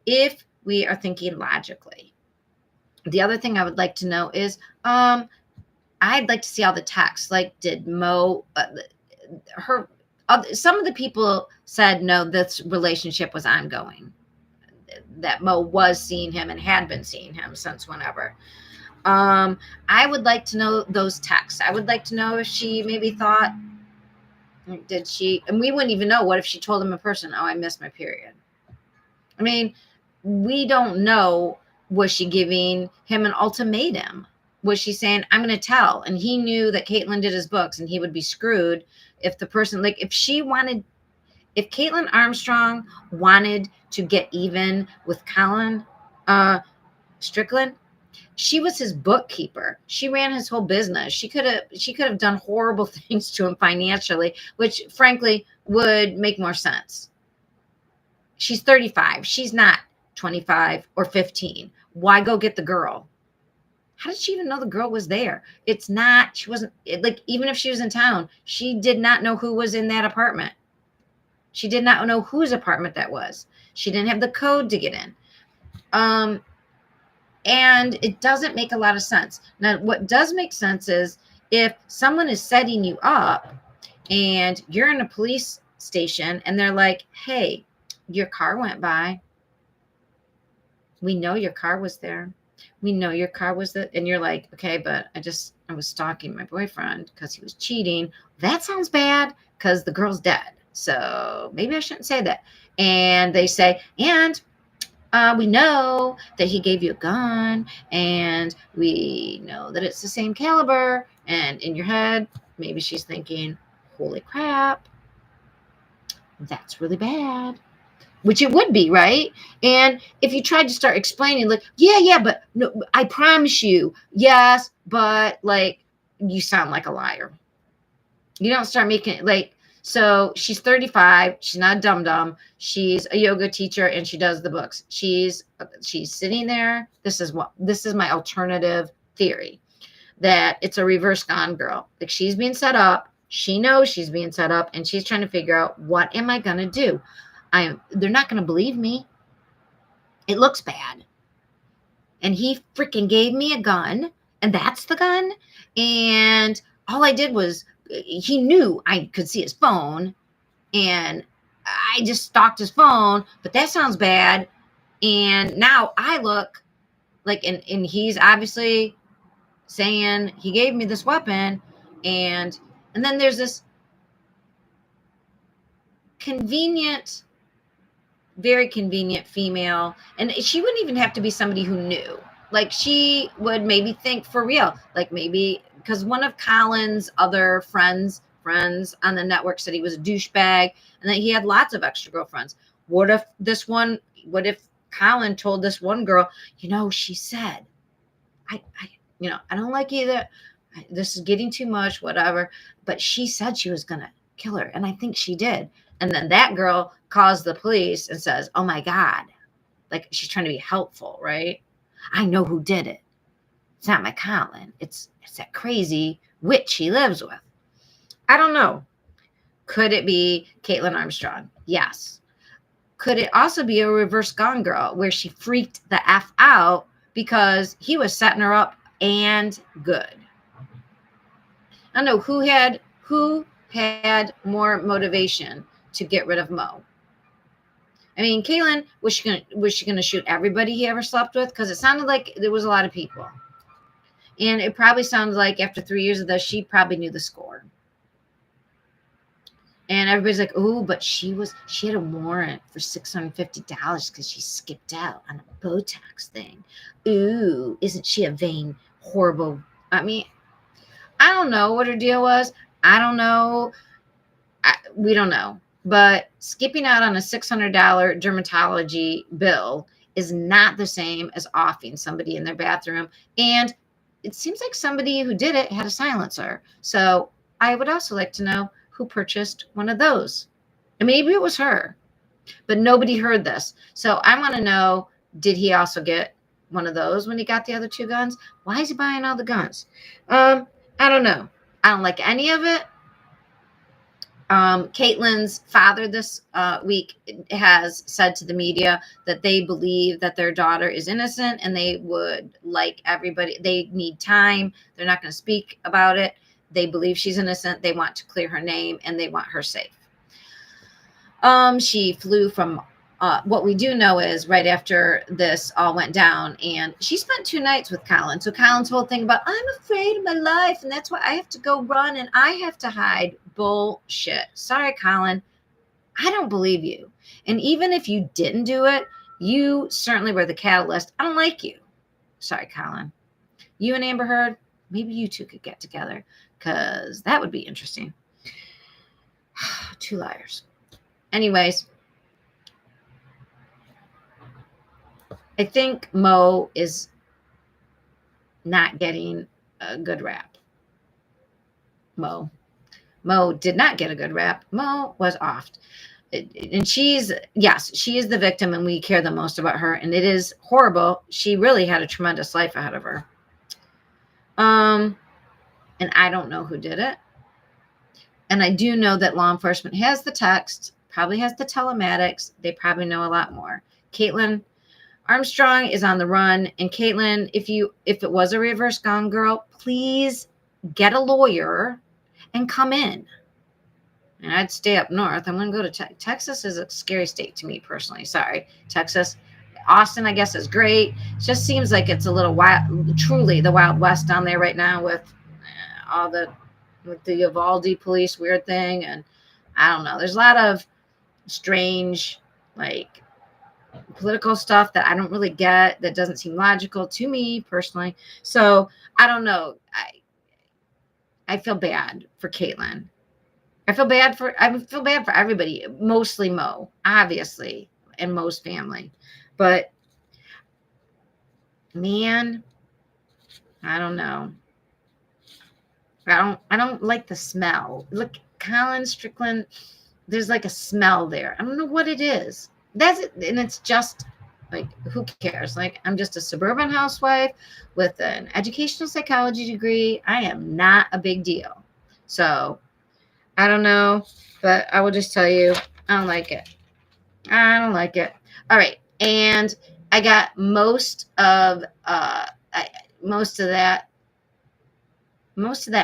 Speaker 1: if we are thinking logically, the other thing I would like to know is, I'd like to see all the texts. Like, did Mo, some of the people said, no, this relationship was ongoing, that Mo was seeing him and had been seeing him since whenever. I would like to know those texts. I would like to know if she maybe thought, and we wouldn't even know. What if she told him in person, oh, I missed my period? I mean, we don't know. Was she giving him an ultimatum? Was she saying, I'm going to tell? And he knew that Caitlyn did his books and he would be screwed if the person, like, if Caitlyn Armstrong wanted to get even with Colin Strickland, she was his bookkeeper. She ran his whole business. She could have done horrible things to him financially, which frankly would make more sense. She's 35. She's not 25 or 15. Why go get the girl? How did she even know the girl was there? She wasn't, like, even if she was in town, she did not know who was in that apartment. She did not know whose apartment that was. She didn't have the code to get in. And it doesn't make a lot of sense. Now, what does make sense is if someone is setting you up and you're in a police station and they're like, hey, your car went by. We know your car was there. We know your car was there. And you're like, okay, but I was stalking my boyfriend because he was cheating. That sounds bad because the girl's dead. So maybe I shouldn't say that. And they say, and we know that he gave you a gun, and we know that it's the same caliber. And in your head, maybe she's thinking, holy crap, that's really bad. Which it would be, right? And if you tried to start explaining, like, yeah, but no, I promise you, yes, but, like, you sound like a liar. You don't start making it like, so she's 35. She's not a dum-dum. She's a yoga teacher and she does the books. She's sitting there. This is my alternative theory, that it's a reverse Gone Girl. Like, she's being set up. She knows she's being set up and she's trying to figure out, what am I going to do? They're not going to believe me. It looks bad. And he freaking gave me a gun, and that's the gun. And all I did was, he knew I could see his phone, and I just stalked his phone, but that sounds bad. And now I look like, and he's obviously saying he gave me this weapon. And then there's this very convenient female, and she wouldn't even have to be somebody who knew. Like, she would maybe think for real, like, maybe because one of Colin's other friends on the network said he was a douchebag and that he had lots of extra girlfriends. What if Colin told this one girl, she said, I don't like either. This is getting too much, whatever. But she said she was going to kill her. And I think she did. And then that girl calls the police and says, oh my God, like, she's trying to be helpful, right? I know who did it. It's not my Colin. It's that crazy witch he lives with. I don't know. Could it be Caitlyn Armstrong? Yes. Could it also be a reverse Gone Girl where she freaked the F out because he was setting her up and good? I don't know who had more motivation to get rid of Mo. I mean, Caitlyn, was she gonna shoot everybody he ever slept with? Because it sounded like there was a lot of people. And it probably sounds like after 3 years of this, she probably knew the score. And everybody's like, oh, but she had a warrant for $650 because she skipped out on a Botox thing. Ooh, isn't she a vain, horrible? I mean, I don't know what her deal was. I don't know. We don't know. But skipping out on a $600 dermatology bill is not the same as offing somebody in their bathroom. And it seems like somebody who did it had a silencer. So I would also like to know who purchased one of those. And maybe it was her, but nobody heard this. So I want to know, did he also get one of those when he got the other 2 guns. Why is he buying all the guns? I don't know. I don't like any of it. Caitlin's father this week has said to the media that they believe that their daughter is innocent and they would like everybody. They need time. They're not going to speak about it. They believe she's innocent. They want to clear her name and they want her safe. She flew from what we do know is right after this all went down, and she spent 2 nights with Colin. So Colin's whole thing about, I'm afraid of my life, and that's why I have to go run and I have to hide. Bullshit. Sorry, Colin. I don't believe you. And even if you didn't do it, you certainly were the catalyst. I don't like you. Sorry, Colin. You and Amber Heard, maybe you 2 could get together, because that would be interesting. 2 liars. Anyways, I think Mo is not getting a good rap. Mo did not get a good rap. Mo was offed. And she is the victim, and we care the most about her. And it is horrible. She really had a tremendous life ahead of her. And I don't know who did it. And I do know that law enforcement has the text, probably has the telematics. They probably know a lot more. Caitlin Armstrong is on the run. And Caitlin, if it was a reverse Gone Girl, please get a lawyer and come in. And I'd stay up north. I'm going to go to Texas is a scary state to me personally. Sorry, Texas. Austin, I guess, is great. It just seems like it's a little wild, truly the Wild West down there right now with the Uvalde police weird thing. And I don't know. There's a lot of strange, like, political stuff that I don't really get, that doesn't seem logical to me personally. So I don't know. I feel bad for Caitlin. I feel bad for everybody, mostly Mo, obviously, and Mo's family. But man, I don't know. I don't like the smell. Look, Colin Strickland, there's like a smell there. I don't know what it is. That's it, and it's just like, who cares? Like, I'm just a suburban housewife with an educational psychology degree. I am not a big deal. So I don't know, but I will just tell you, I don't like it. I don't like it. All right, and I got most of that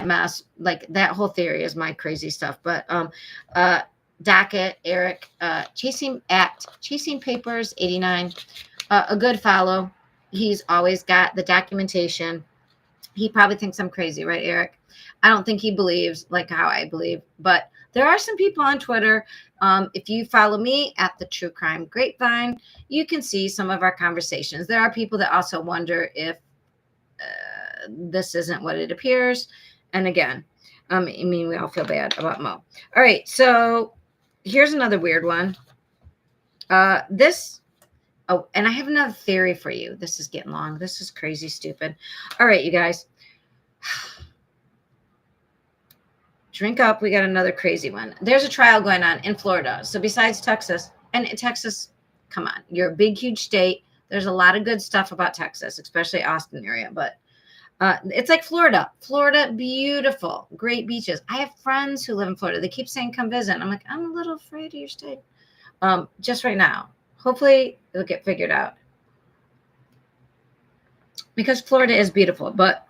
Speaker 1: mess. Like, that whole theory is my crazy stuff. But Docket, Eric, Chasing Papers 89, a good follow. He's always got the documentation. He probably thinks I'm crazy, right, Eric? I don't think he believes like how I believe, but there are some people on Twitter. If you follow me at the True Crime Grapevine, you can see some of our conversations. There are people that also wonder if this isn't what it appears. And again, I mean, we all feel bad about Mo. All right, so here's another weird one. And I have another theory for you. This is getting long. This is crazy stupid. All right, you guys. Drink up. We got another crazy one. There's a trial going on in Florida. So besides Texas, and Texas, come on, you're a big, huge state. There's a lot of good stuff about Texas, especially Austin area. But it's like Florida. Florida, beautiful, great beaches. I have friends who live in Florida. They keep saying, come visit. I'm like, I'm a little afraid of your state. Just right now. Hopefully it'll get figured out. Because Florida is beautiful. But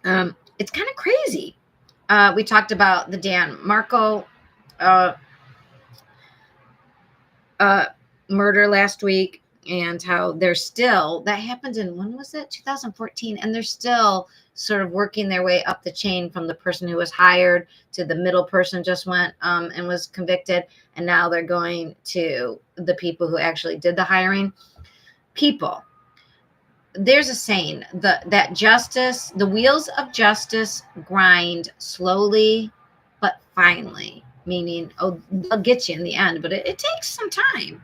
Speaker 1: it's kind of crazy. We talked about the Dan Marco murder last week, and how they're still, that happened in, when was it? 2014. And they're still sort of working their way up the chain from the person who was hired to the middle person just went and was convicted. And now they're going to the people who actually did the hiring. People. There's a saying that justice, the wheels of justice grind slowly but finally, meaning, they'll get you in the end, but it takes some time.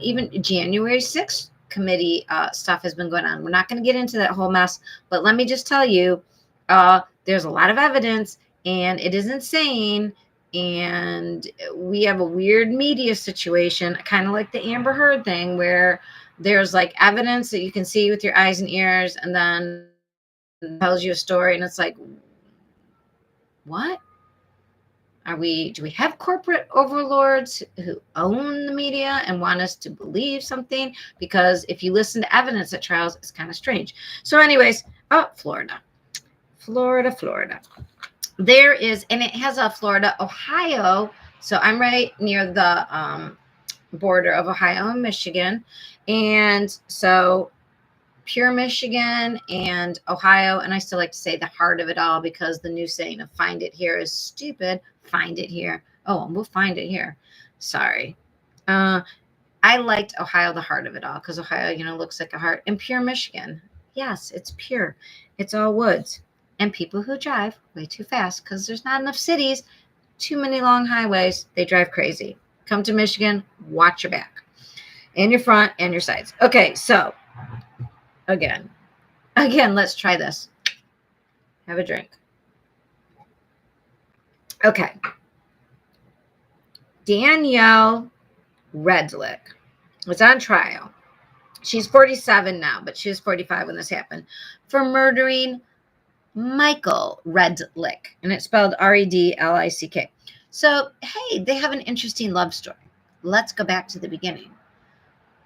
Speaker 1: Even January 6th committee stuff has been going on. We're not going to get into that whole mess, but let me just tell you, there's a lot of evidence, and it is insane. And we have a weird media situation, kind of like the Amber Heard thing, where there's like evidence that you can see with your eyes and ears, and then tells you a story, and it's like, what? Do we have corporate overlords who own the media and want us to believe something? Because if you listen to evidence at trials, it's kind of strange. So anyways, Florida. There is, and it has a Florida, Ohio. So I'm right near the border of Ohio and Michigan. And so pure Michigan and Ohio, and I still like to say the heart of it all, because the new saying of find it here is stupid. Find it here. Oh, we'll find it here. Sorry. I liked Ohio, the heart of it all, because Ohio, looks like a heart. And pure Michigan. Yes, it's pure. It's all woods. And people who drive way too fast, because there's not enough cities, too many long highways. They drive crazy. Come to Michigan, watch your back and your front and your sides. Okay, so Again, let's try this. Have a drink. Okay. Danielle Redlick was on trial. She's 47 now, but she was 45 when this happened, for murdering Michael Redlick. And it's spelled Redlick. So, hey, they have an interesting love story. Let's go back to the beginning.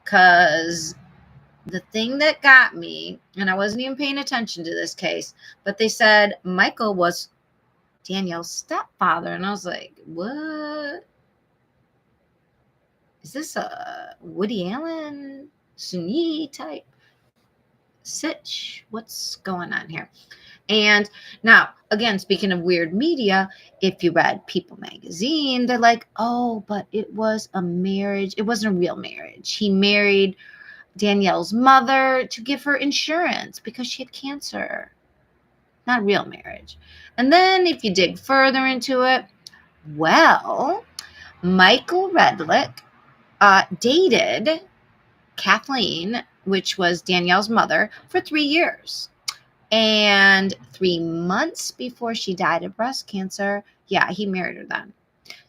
Speaker 1: Because the thing that got me, and I wasn't even paying attention to this case, but they said Michael was Danielle's stepfather. And I was like, what? Is this a Woody Allen, Sunni type sitch? What's going on here? And now, again, speaking of weird media, if you read People magazine, they're like, oh, but it was a marriage. It wasn't a real marriage. He married Danielle's mother to give her insurance because she had cancer. Not real marriage. And then if you dig further into it, well, Michael Redlick dated Kathleen, which was Danielle's mother, for 3 years. And 3 months before she died of breast cancer, he married her then.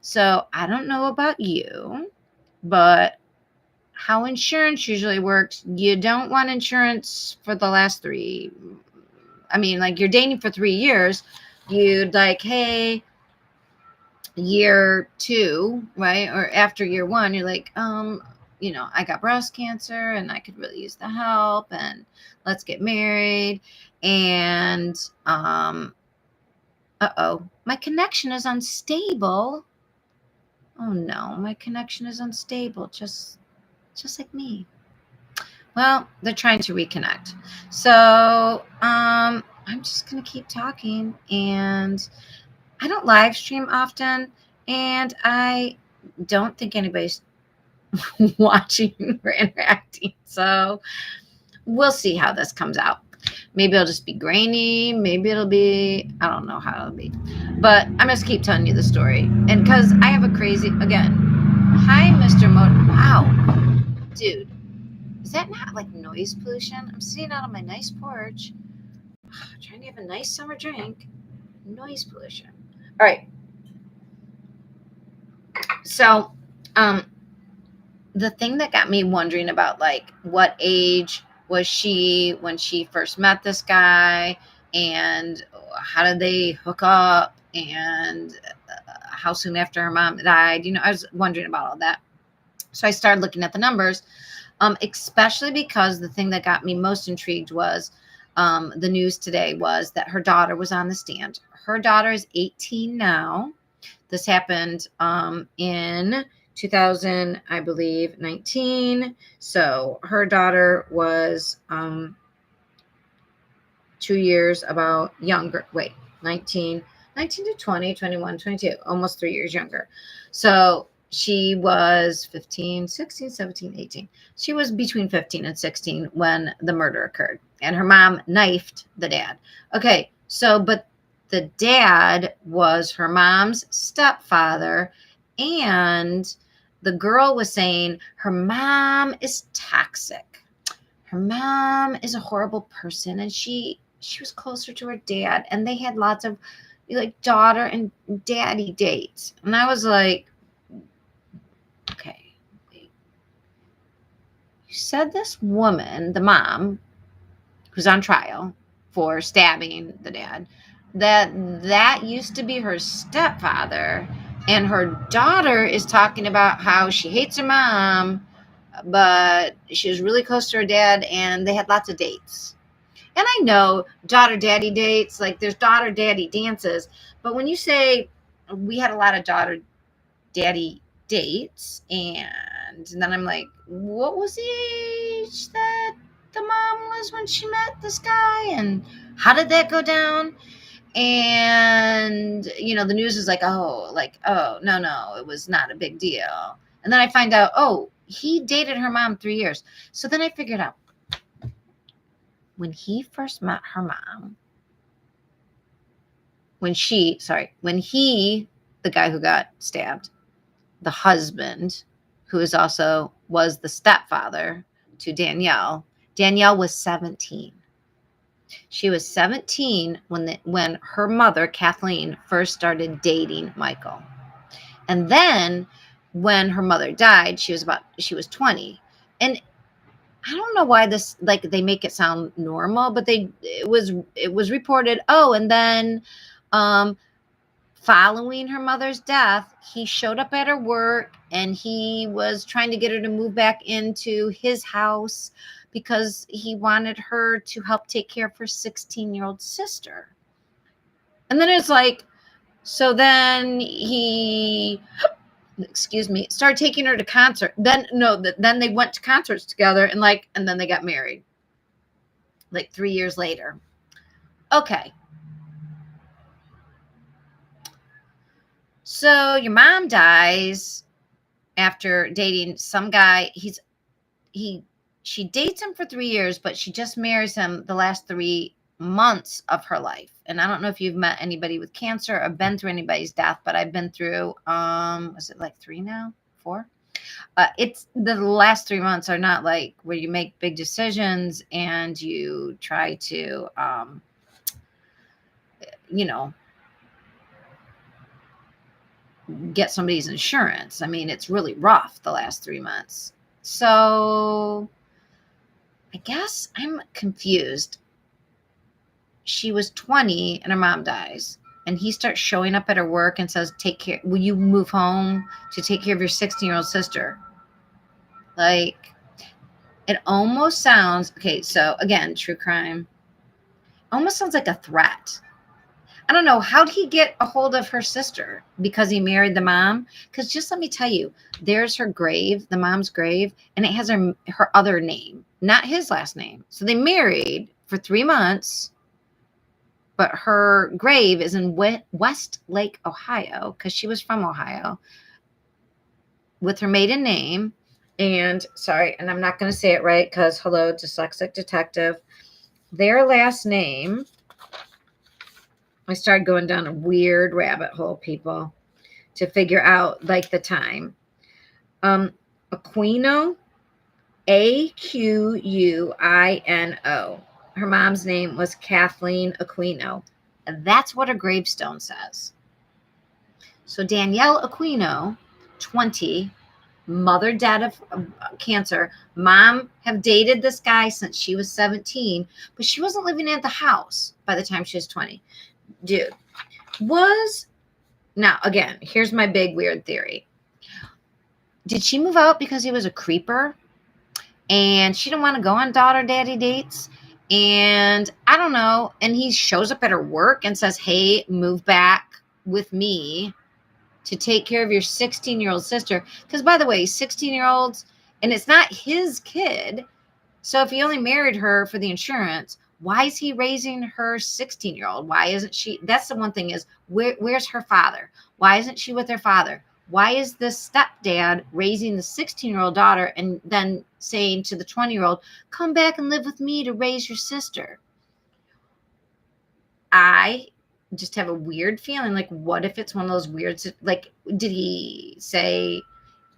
Speaker 1: So I don't know about you, but how insurance usually works, you don't want insurance for the last 3. I mean, like, you're dating for 3 years, you'd like, hey, year 2, right? Or after year 1, you're like, I got breast cancer and I could really use the help, and let's get married. And, my connection is unstable. Oh no, my connection is unstable. Just like me. Well, they're trying to reconnect. So, I'm just going to keep talking, and I don't live stream often, and I don't think anybody's watching or interacting. So we'll see how this comes out. Maybe it'll just be grainy. Maybe it'll be, I don't know how it'll be. But I'm just keep telling you the story. And because I have a crazy, again, hi, Mr. Wow. Dude, is that not like noise pollution? I'm sitting out on my nice porch, trying to have a nice summer drink. Noise pollution. All right. So, the thing that got me wondering about, like, what age was she when she first met this guy, and how did they hook up, and how soon after her mom died, I was wondering about all that. So I started looking at the numbers, especially because the thing that got me most intrigued was the news today was that her daughter was on the stand. Her daughter is 18 now. This happened in 2000, I believe, 19. So her daughter was 2 years about younger. 19 to 20, 21, 22, almost 3 years younger. So she was 15, 16, 17, 18. She was between 15 and 16 when the murder occurred. And her mom knifed the dad. Okay, so, but the dad was her mom's stepfather, and the girl was saying her mom is toxic. Her mom is a horrible person, and she was closer to her dad, and they had lots of like daughter and daddy dates. And I was like, okay, wait. You said this woman, the mom, who's on trial for stabbing the dad, that used to be her stepfather, and her daughter is talking about how she hates her mom, but she was really close to her dad, and they had lots of dates. And I know daughter daddy dates, like there's daughter daddy dances, but when you say we had a lot of daughter daddy dates, and then I'm like, what was the age that the mom was when she met this guy, and how did that go down? And the news is like, oh, no, it was not a big deal. And then I find out, oh, he dated her mom 3 years. So then I figured out, when he first met her mom, when he, the guy who got stabbed, the husband, who was the stepfather to Danielle was 17. She was 17 when her mother, Kathleen, first started dating Michael. And then when her mother died, she was 20. And I don't know why this, like, they make it sound normal, but it was reported, and then following her mother's death, he showed up at her work and he was trying to get her to move back into his house because he wanted her to help take care of her 16-year-old sister. And then it's like, so then he, started taking her to concert. Then they went to concerts together, and then they got married like 3 years later. Okay. So your mom dies after dating some guy. She dates him for 3 years, but she just marries him the last 3 months of her life. And I don't know if you've met anybody with cancer or been through anybody's death, but I've been through, was it like 3 now? 4? It's the last 3 months are not like where you make big decisions and you try to, get somebody's insurance. I mean, it's really rough the last 3 months. So I guess I'm confused. She was 20 and her mom dies, and he starts showing up at her work and says, will you move home to take care of your 16-year-old sister? Like, it almost sounds, okay, so again, true crime, almost sounds like a threat. I don't know. How'd he get a hold of her sister? Because he married the mom? Because just let me tell you, there's her grave, the mom's grave, and it has her other name, not his last name. So they married for 3 months, but her grave is in Westlake, Ohio, because she was from Ohio, with her maiden name. And and I'm not going to say it right because, hello, dyslexic detective. Their last name, I started going down a weird rabbit hole, people, to figure out like the time. Aquino, Aquino. Her mom's name was Kathleen Aquino. And that's what her gravestone says. So Danielle Aquino, 20, mother dead of cancer. Mom have dated this guy since she was 17, but she wasn't living at the house by the time she was 20. Dude, now again, here's my big weird theory. Did she move out because he was a creeper and she didn't want to go on daughter daddy dates? And I don't know. And he shows up at her work and says, hey, move back with me to take care of your 16-year-old sister. Because by the way, 16-year-olds, and it's not his kid. So if he only married her for the insurance, why is he raising her 16-year-old? Why isn't she? That's the one thing is, where's her father? Why isn't she with her father? Why is this stepdad raising the 16-year-old daughter and then saying to the 20-year-old, come back and live with me to raise your sister? I just have a weird feeling, like, what if it's one of those weird, like, did he say,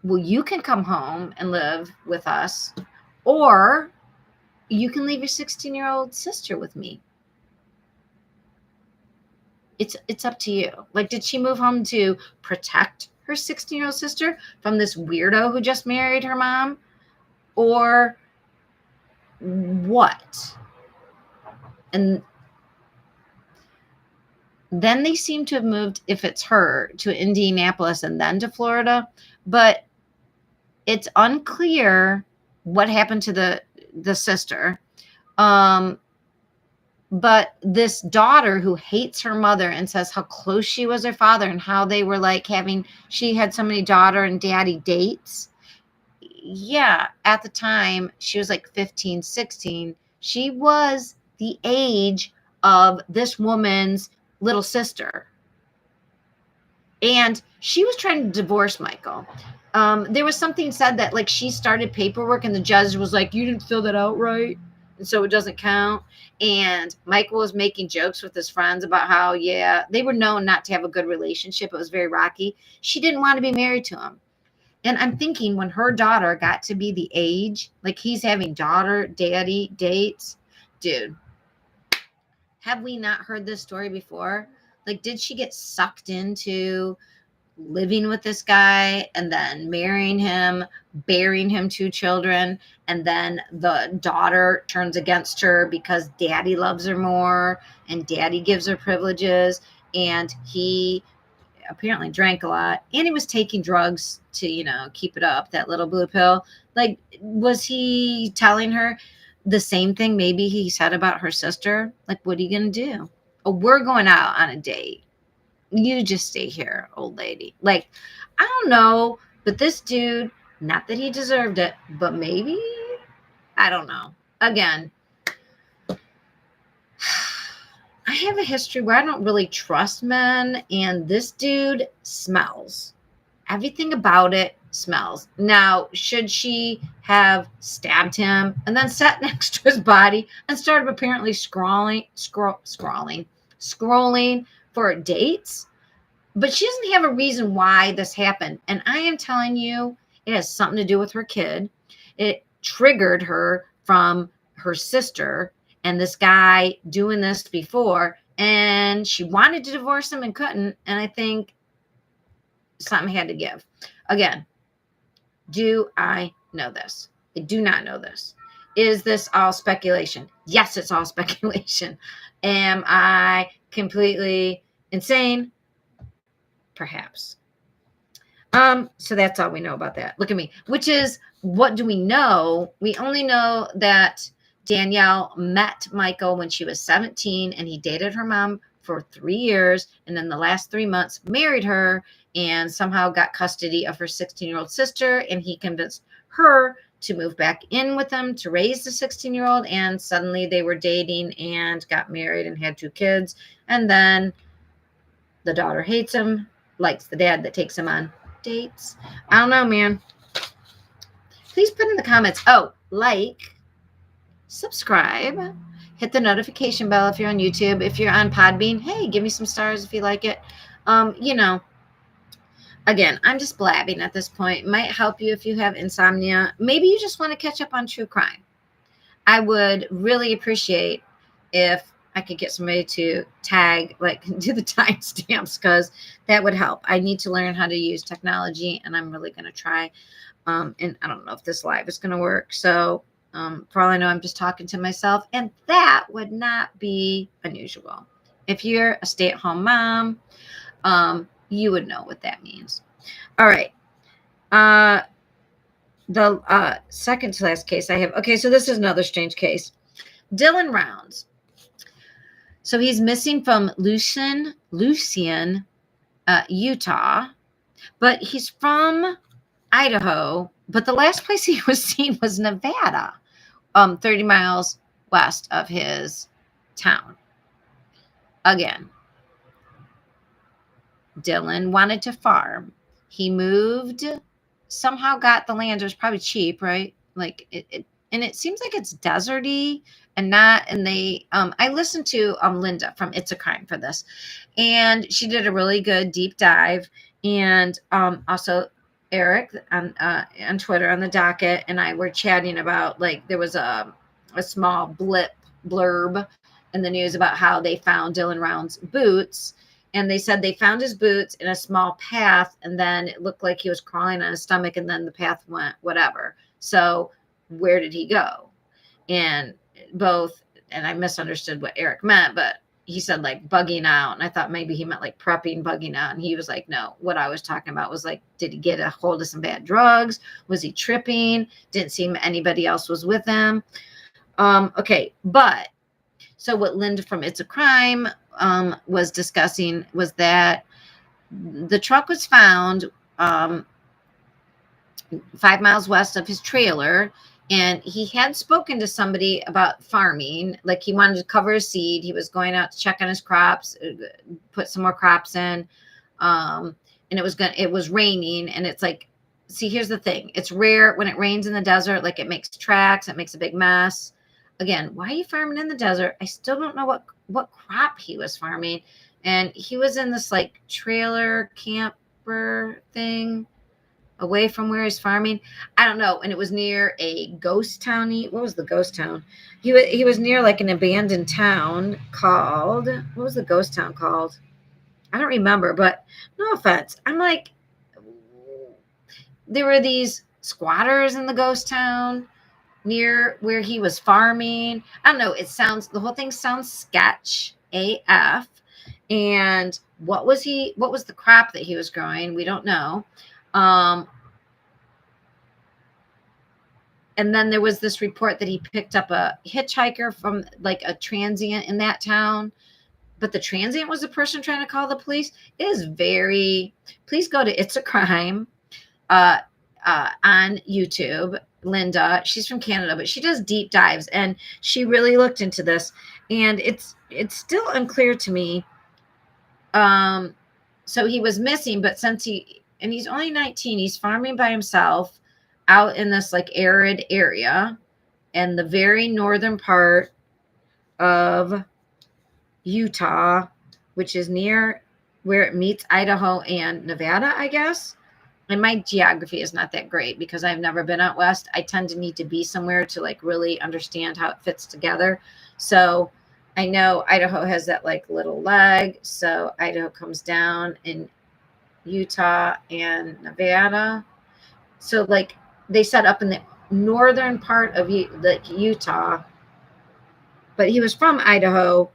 Speaker 1: well, you can come home and live with us, or you can leave your 16-year-old sister with me? It's up to you. Like, did she move home to protect her 16-year-old sister from this weirdo who just married her mom? Or what? And then they seem to have moved, if it's her, to Indianapolis and then to Florida. But it's unclear what happened to the sister. But this daughter who hates her mother and says how close she was her father and how they were like she had so many daughter and daddy dates. Yeah, at the time she was like 15, 16. She was the age of this woman's little sister. And she was trying to divorce Michael. There was something said that like she started paperwork and the judge was like, you didn't fill that out right, and so it doesn't count. And Michael was making jokes with his friends about how, yeah, they were known not to have a good relationship. It was very rocky. She didn't want to be married to him. And I'm thinking when her daughter got to be the age, like he's having daughter, daddy dates, dude, have we not heard this story before? Like, did she get sucked into living with this guy and then marrying him, bearing him 2 children, and then the daughter turns against her because daddy loves her more and daddy gives her privileges, and he apparently drank a lot and he was taking drugs to, keep it up, that little blue pill. Like, was he telling her the same thing maybe he said about her sister? Like, what are you going to do? Oh, we're going out on a date. You just stay here, old lady. Like, I don't know, but this dude, not that he deserved it, but maybe, I don't know. Again, I have a history where I don't really trust men, and this dude smells. Everything about it smells. Now, should she have stabbed him and then sat next to his body and started apparently scrolling for dates? But she doesn't have a reason why this happened. And I am telling you, it has something to do with her kid. It triggered her from her sister and this guy doing this before. And she wanted to divorce him and couldn't. And I think something had to give. Again, do I know this? I do not know this. Is this all speculation? Yes, it's all speculation. Am I completely insane? Perhaps. So that's all we know about that. Look at me. Which is, what do we know? We only know that Danielle met Michael when she was 17 and he dated her mom for 3 years, and then the last 3 months married her and somehow got custody of her 16-year-old sister, and he convinced her to move back in with him to raise the 16-year-old, and suddenly they were dating and got married and had 2 kids. And then the daughter hates him, likes the dad that takes him on dates. I don't know, man. Please put in the comments. Oh, like, subscribe, hit the notification bell if you're on YouTube. If you're on Podbean, hey, give me some stars if you like it. Again, I'm just blabbing at this point. It might help you if you have insomnia. Maybe you just want to catch up on true crime. I would really appreciate if I could get somebody to tag, like, do the timestamps, because that would help. I need to learn how to use technology, and I'm really going to try. And I don't know if this live is going to work. So for all I know, I'm just talking to myself, and that would not be unusual. If you're a stay-at-home mom, you would know what that means. All right. The second to last case I have. Okay, so this is another strange case. Dylan Rounds. So he's missing from Lucian, Utah, but he's from Idaho. But the last place he was seen was Nevada, 30 miles west of his town. Again, Dylan wanted to farm. He moved, somehow got the land. It was probably cheap, right? Like and it seems like it's deserty and not. And they, I listened to Linda from It's a Crime for this, and she did a really good deep dive. And also Eric on Twitter on the docket and I were chatting about, like, there was a small blurb in the news about how they found Dylan Round's boots. And they said they found his boots in a small path, and then it looked like he was crawling on his stomach, and then the path went whatever. So where did he go? and both, and I misunderstood what Eric meant, but he said like bugging out, and I thought maybe he meant like prepping, bugging out, and he was like, no, what I was talking about was like, did he get a hold of some bad drugs? Was he tripping? Didn't seem anybody else was with him. Okay, but so what Linda from It's a Crime was discussing was that the truck was found 5 miles west of his trailer, and he had spoken to somebody about farming. Like he wanted to cover his seed. He was going out to check on his crops, put some more crops in. And it was raining, and it's like, see, here's the thing. It's rare when it rains in the desert, like it makes tracks, it makes a big mess. Again, why are you farming in the desert? I still don't know what crop he was farming. And he was in this like trailer camper thing away from where he's farming. I don't know. And it was near a ghost towny. What was the ghost town? He was near like an abandoned town called, what was the ghost town called? I don't remember, but no offense. I'm like, there were these squatters in the ghost town near where he was farming. I don't know. The whole thing sounds sketch AF. And what was the crop that he was growing? We don't know. And then there was this report that he picked up a hitchhiker from like a transient in that town, but the transient was the person trying to call the police. It is please go to It's a Crime on YouTube. Linda, she's from Canada, but she does deep dives, and she really looked into this, and it's still unclear to me. So he was missing, but he's only 19, he's farming by himself out in this like arid area in the very northern part of Utah, which is near where it meets Idaho and Nevada, I guess. And my geography is not that great because I've never been out west. I tend to need to be somewhere to like really understand how it fits together. So I know Idaho has that like little leg. So Idaho comes down in Utah and Nevada. So like they set up in the northern part of Utah, but he was from Idaho,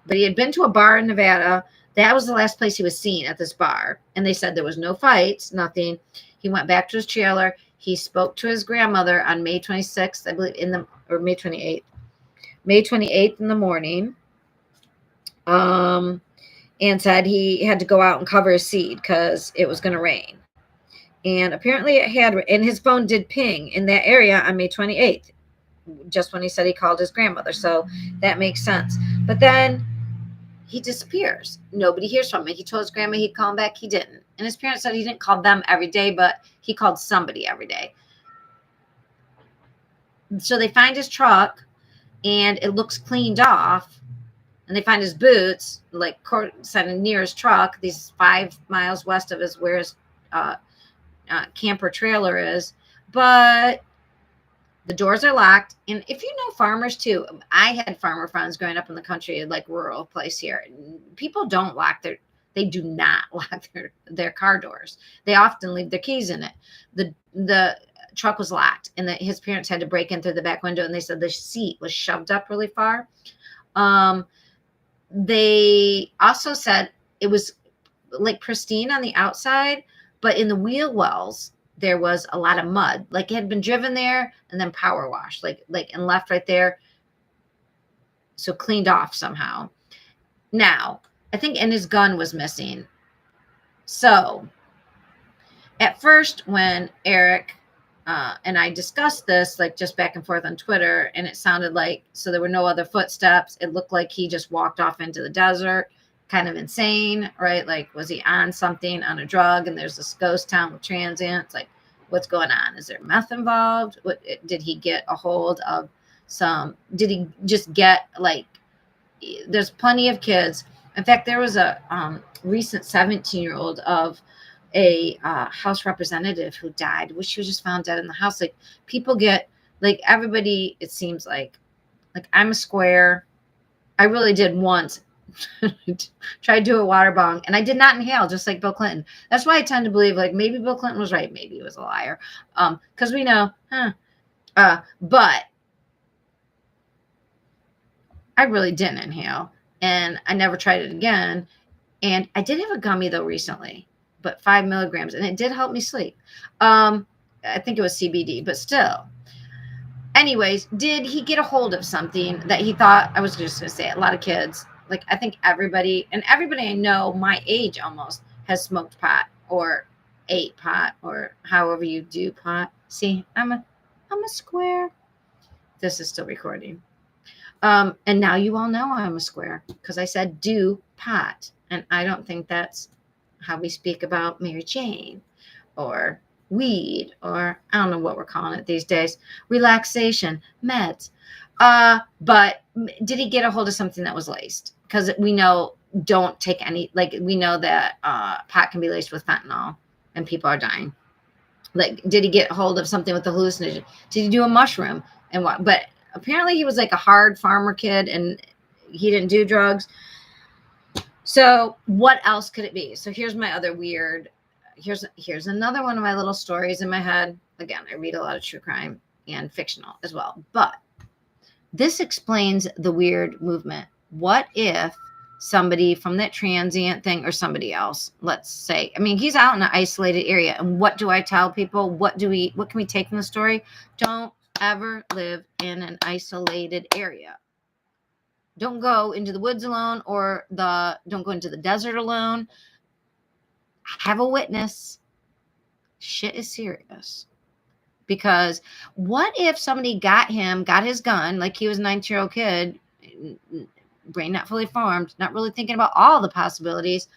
Speaker 1: but he had been to a bar in Nevada. That was the last place he was seen, at this bar. And they said there was no fights, nothing. He went back to his trailer. He spoke to his grandmother on May 26th, I believe, or May 28th. May 28th in the morning. And said he had to go out and cover his seed because it was going to rain. And apparently and his phone did ping in that area on May 28th, just when he said he called his grandmother. So that makes sense. But then he disappears. Nobody hears from him. He told his grandma he'd call him back. He didn't. And his parents said he didn't call them every day, but he called somebody every day. So they find his truck, and it looks cleaned off. And they find his boots, like near his truck. These 5 miles west of where his camper trailer is. But the doors are locked. And if you know farmers too, I had farmer friends growing up in the country, like rural place here. People don't they do not lock their car doors. They often leave their keys in it. The truck was locked, and his parents had to break in through the back window, and they said the seat was shoved up really far. They also said it was like pristine on the outside, but in the wheel wells, there was a lot of mud. Like it had been driven there and then power washed, like and left right there. So cleaned off somehow. Now, I think, and his gun was missing. So at first, when Eric and I discussed this, like just back and forth on Twitter, and it sounded like, so there were no other footsteps. It looked like he just walked off into the desert, kind of insane, right? Like, was he on something, on a drug? And there's this ghost town with transients. Like, what's going on? Is there meth involved? Did he get a hold of did he just get like, there's plenty of kids. In fact, there was a recent 17-year-old of a House representative who died. She was just found dead in the house. Like people get, like everybody, it seems like I'm a square. I really did once try to do a water bong, and I did not inhale, just like Bill Clinton. That's why I tend to believe like maybe Bill Clinton was right, maybe he was a liar, because we know but I really didn't inhale, and I never tried it again. And I did have a gummy though recently, but 5 milligrams, and it did help me sleep. I think it was CBD, but still. Anyways, did he get a hold of something that he thought? I was just going to say, a lot of kids, like I think everybody, and everybody I know my age almost, has smoked pot or ate pot or however you do pot. See, I'm a square. This is still recording. And now you all know I'm a square because I said do pot. And I don't think that's how we speak about Mary Jane or weed, or I don't know what we're calling it these days. Relaxation, meds. But did he get a hold of something that was laced? Because we know don't take any, like we know that pot can be laced with fentanyl and people are dying. Like, did he get hold of something with the hallucinogen? Did he do a mushroom? And what? But apparently he was like a hard farmer kid and he didn't do drugs. So what else could it be? So here's my other weird, here's another one of my little stories in my head. Again, I read a lot of true crime and fictional as well, but this explains the weird movement. What if somebody from that transient thing or somebody else, let's say, I mean, he's out in an isolated area. And what do I tell people? What can we take from the story? Don't ever live in an isolated area. Don't go into the woods alone, or don't go into the desert alone. Have a witness. Shit is serious. Because what if somebody got his gun, like he was a 19-year-old kid, brain not fully formed, not really thinking about all the possibilities.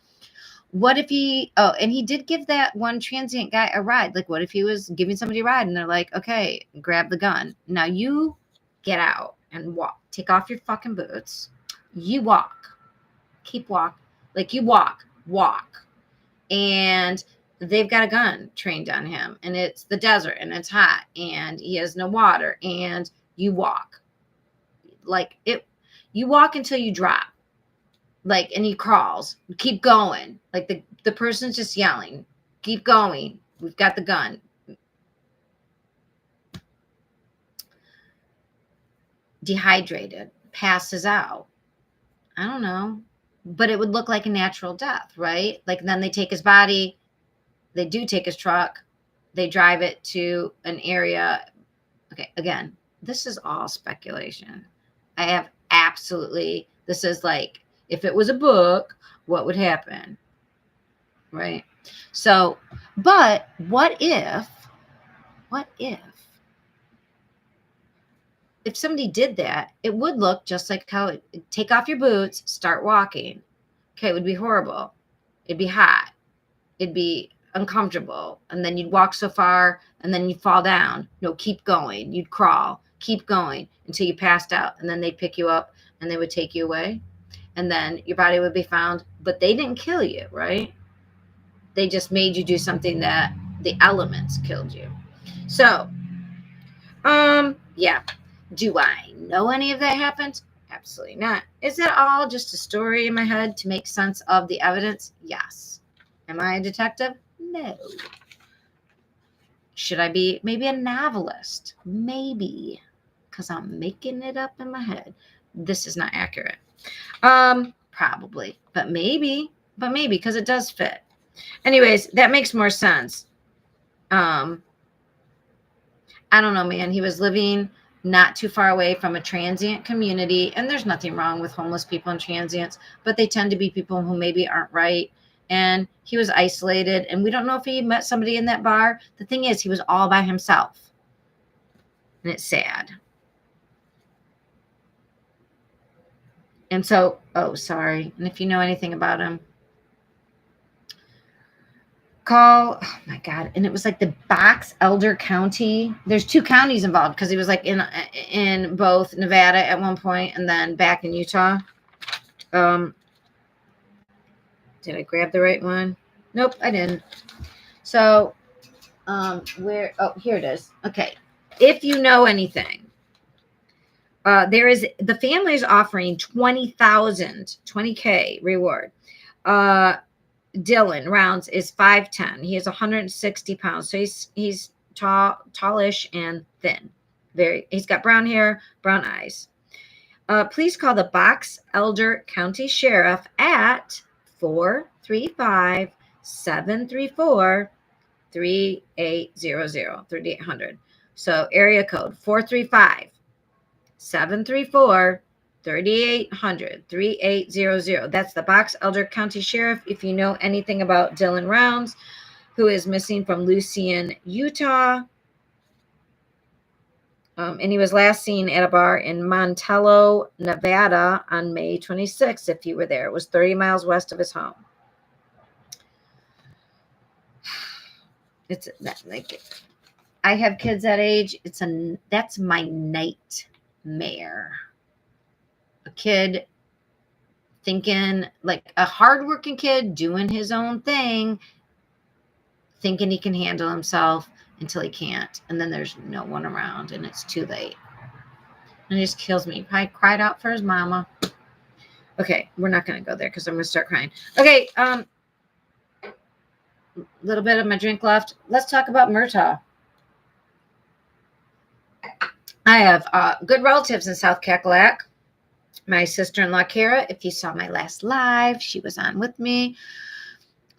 Speaker 1: What if and he did give that one transient guy a ride. Like, what if he was giving somebody a ride and they're like, okay, grab the gun. Now you get out and walk. Take off your fucking boots. You walk. Keep walk. Like you walk. And they've got a gun trained on him. And it's the desert and it's hot. And he has no water. And you walk. Like it. You walk until you drop. Like, and he crawls. Keep going. Like the person's just yelling. Keep going. We've got the gun. Dehydrated. Passes out. I don't know. But it would look like a natural death, right? Like then they take his body. They do take his truck. They drive it to an area. Okay, again, this is all speculation. I have absolutely, this is like, if it was a book, what would happen? Right? So, but what if somebody did that, it would look just like how take off your boots, start walking. Okay, it would be horrible. It'd be hot. It'd be uncomfortable. And then you'd walk so far and then you'd fall down. No, keep going. You'd crawl, keep going until you passed out. And then they'd pick you up and they would take you away. And then your body would be found, but they didn't kill you, right? They just made you do something that the elements killed you. So, yeah. Do I know any of that happened? Absolutely not. Is it all just a story in my head to make sense of the evidence? Yes. Am I a detective? No. Should I be maybe a novelist? Maybe. Because I'm making it up in my head. This is not accurate. Probably. But maybe, because it does fit. Anyways, that makes more sense. I don't know, man. He was living not too far away from a transient community. And there's nothing wrong with homeless people and transients, but they tend to be people who maybe aren't right. And he was isolated. And we don't know if he met somebody in that bar. The thing is, he was all by himself. And it's sad. And so, sorry. And if you know anything about him, call, oh my God. And it was like the Box Elder County. There's 2 counties involved because he was like in both Nevada at one point and then back in Utah. Did I grab the right one? Nope, I didn't. So, here it is. Okay. If you know anything, the family is offering $20K reward. Dylan Rounds is 5'10". He is 160 pounds. So he's tallish and thin. He's got brown hair, brown eyes. Please call the Box Elder County Sheriff at 435-734-3800, 3800. So area code 435-734-3800, 3800. That's the Box Elder County Sheriff. If you know anything about Dylan Rounds, who is missing from Lucien, Utah, and he was last seen at a bar in Montello, Nevada on May 26th, if you were there. It was 30 miles west of his home. It's like, I have kids that age. That's my nightmare. A kid thinking, like a hardworking kid doing his own thing, thinking he can handle himself until he can't. And then there's no one around and it's too late. And it just kills me. He probably cried out for his mama. Okay, we're not going to go there because I'm going to start crying. Okay, little bit of my drink left. Let's talk about Murtaugh. I have good relatives in South Cackalack. My sister-in-law, Kara, if you saw my last live, she was on with me.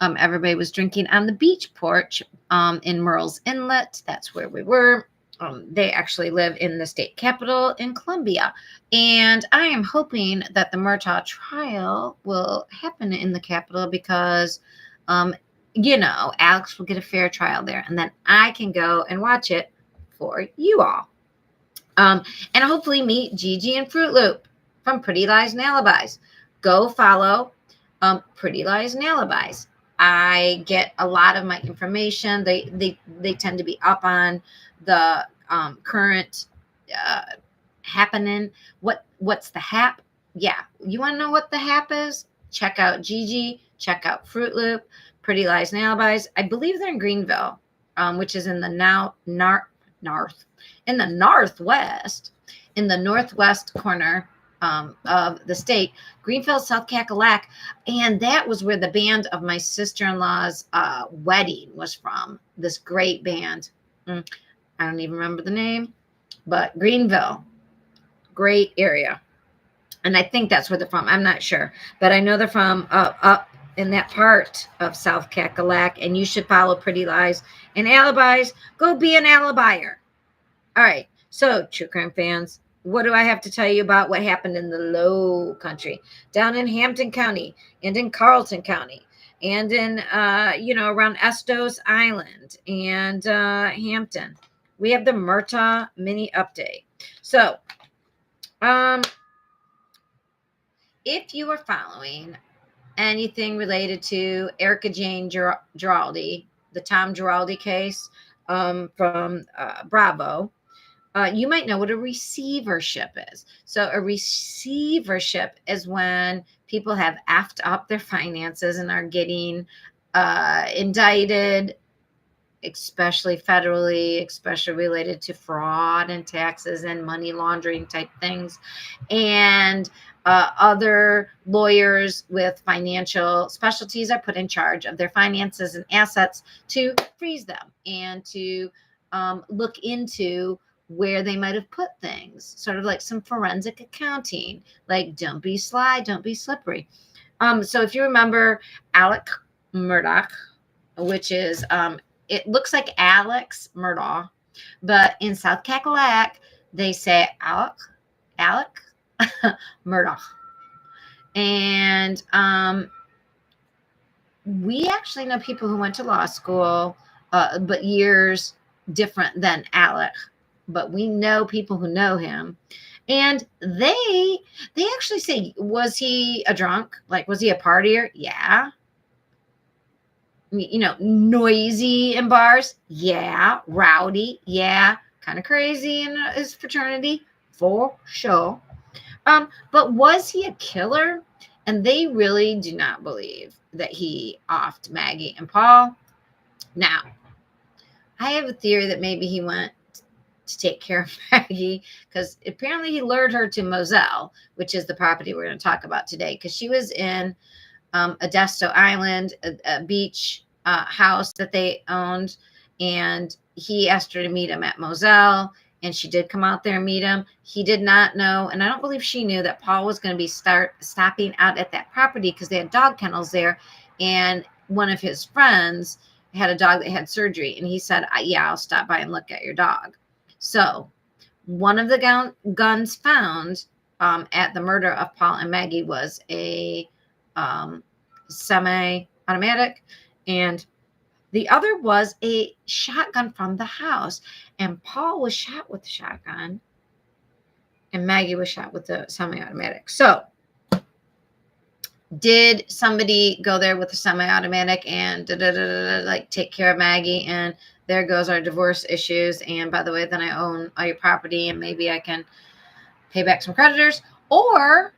Speaker 1: Everybody was drinking on the beach porch in Murrells Inlet. That's where we were. They actually live in the state capital in Columbia. And I am hoping that the Murtaugh trial will happen in the capital because, Alex will get a fair trial there. And then I can go and watch it for you all. And hopefully meet Gigi and Fruit Loop from Pretty Lies and Alibis. Go follow Pretty Lies and Alibis. I get a lot of my information. They tend to be up on the current happening. What's the hap? Yeah, you want to know what the hap is? Check out Gigi. Check out Fruit Loop. Pretty Lies and Alibis. I believe they're in Greenville, which is in the northwest corner of the state, Greenville, South Cackalack. And that was where the band of my sister-in-law's wedding was from. This great band. I don't even remember the name, but Greenville, great area. And I think that's where they're from. I'm not sure, but I know they're from up in that part of South Cackalack. And you should follow Pretty Lies and Alibis. Go be an alibier. All right. So, true crime fans, what do I have to tell you about what happened in the Low Country, down in Hampton County and in Carlton County and in, around Estes Island and Hampton? We have the Murtaugh mini update. So, if you are following anything related to Erica Jane Giraldi, the Tom Giraldi case from Bravo, you might know what a receivership is. So a receivership is when people have effed up their finances and are getting indicted, especially federally, especially related to fraud and taxes and money laundering type things. And other lawyers with financial specialties are put in charge of their finances and assets to freeze them and to look into where they might have put things, sort of like some forensic accounting, like don't be sly, don't be slippery. So if you remember Alec Murdaugh, which is, it looks like Alex Murdaugh, but in South Cackalack, they say Alec Murdaugh. And we actually know people who went to law school, but years different than Alec. But we know people who know him. And they actually say, was he a drunk? Like, was he a partier? Yeah. Noisy in bars? Yeah. Rowdy? Yeah. Kind of crazy in his fraternity? For sure. But was he a killer? And they really do not believe that he offed Maggie and Paul. Now, I have a theory that maybe he went to take care of Maggie because apparently he lured her to Moselle, which is the property we're going to talk about today, because she was in Modesto Island, a beach house that they owned, and he asked her to meet him at Moselle, and she did come out there and meet him. He did not know, and I don't believe she knew, that Paul was going to be stopping out at that property because they had dog kennels there, and one of his friends had a dog that had surgery, and he said, yeah, I'll stop by and look at your dog. So one of the guns found at the murder of Paul and Maggie was a semi-automatic, and the other was a shotgun from the house. And Paul was shot with the shotgun, and Maggie was shot with the semi-automatic. So did somebody go there with a semi-automatic and like take care of Maggie, and there goes our divorce issues, and by the way, then I own all your property and maybe I can pay back some creditors? Or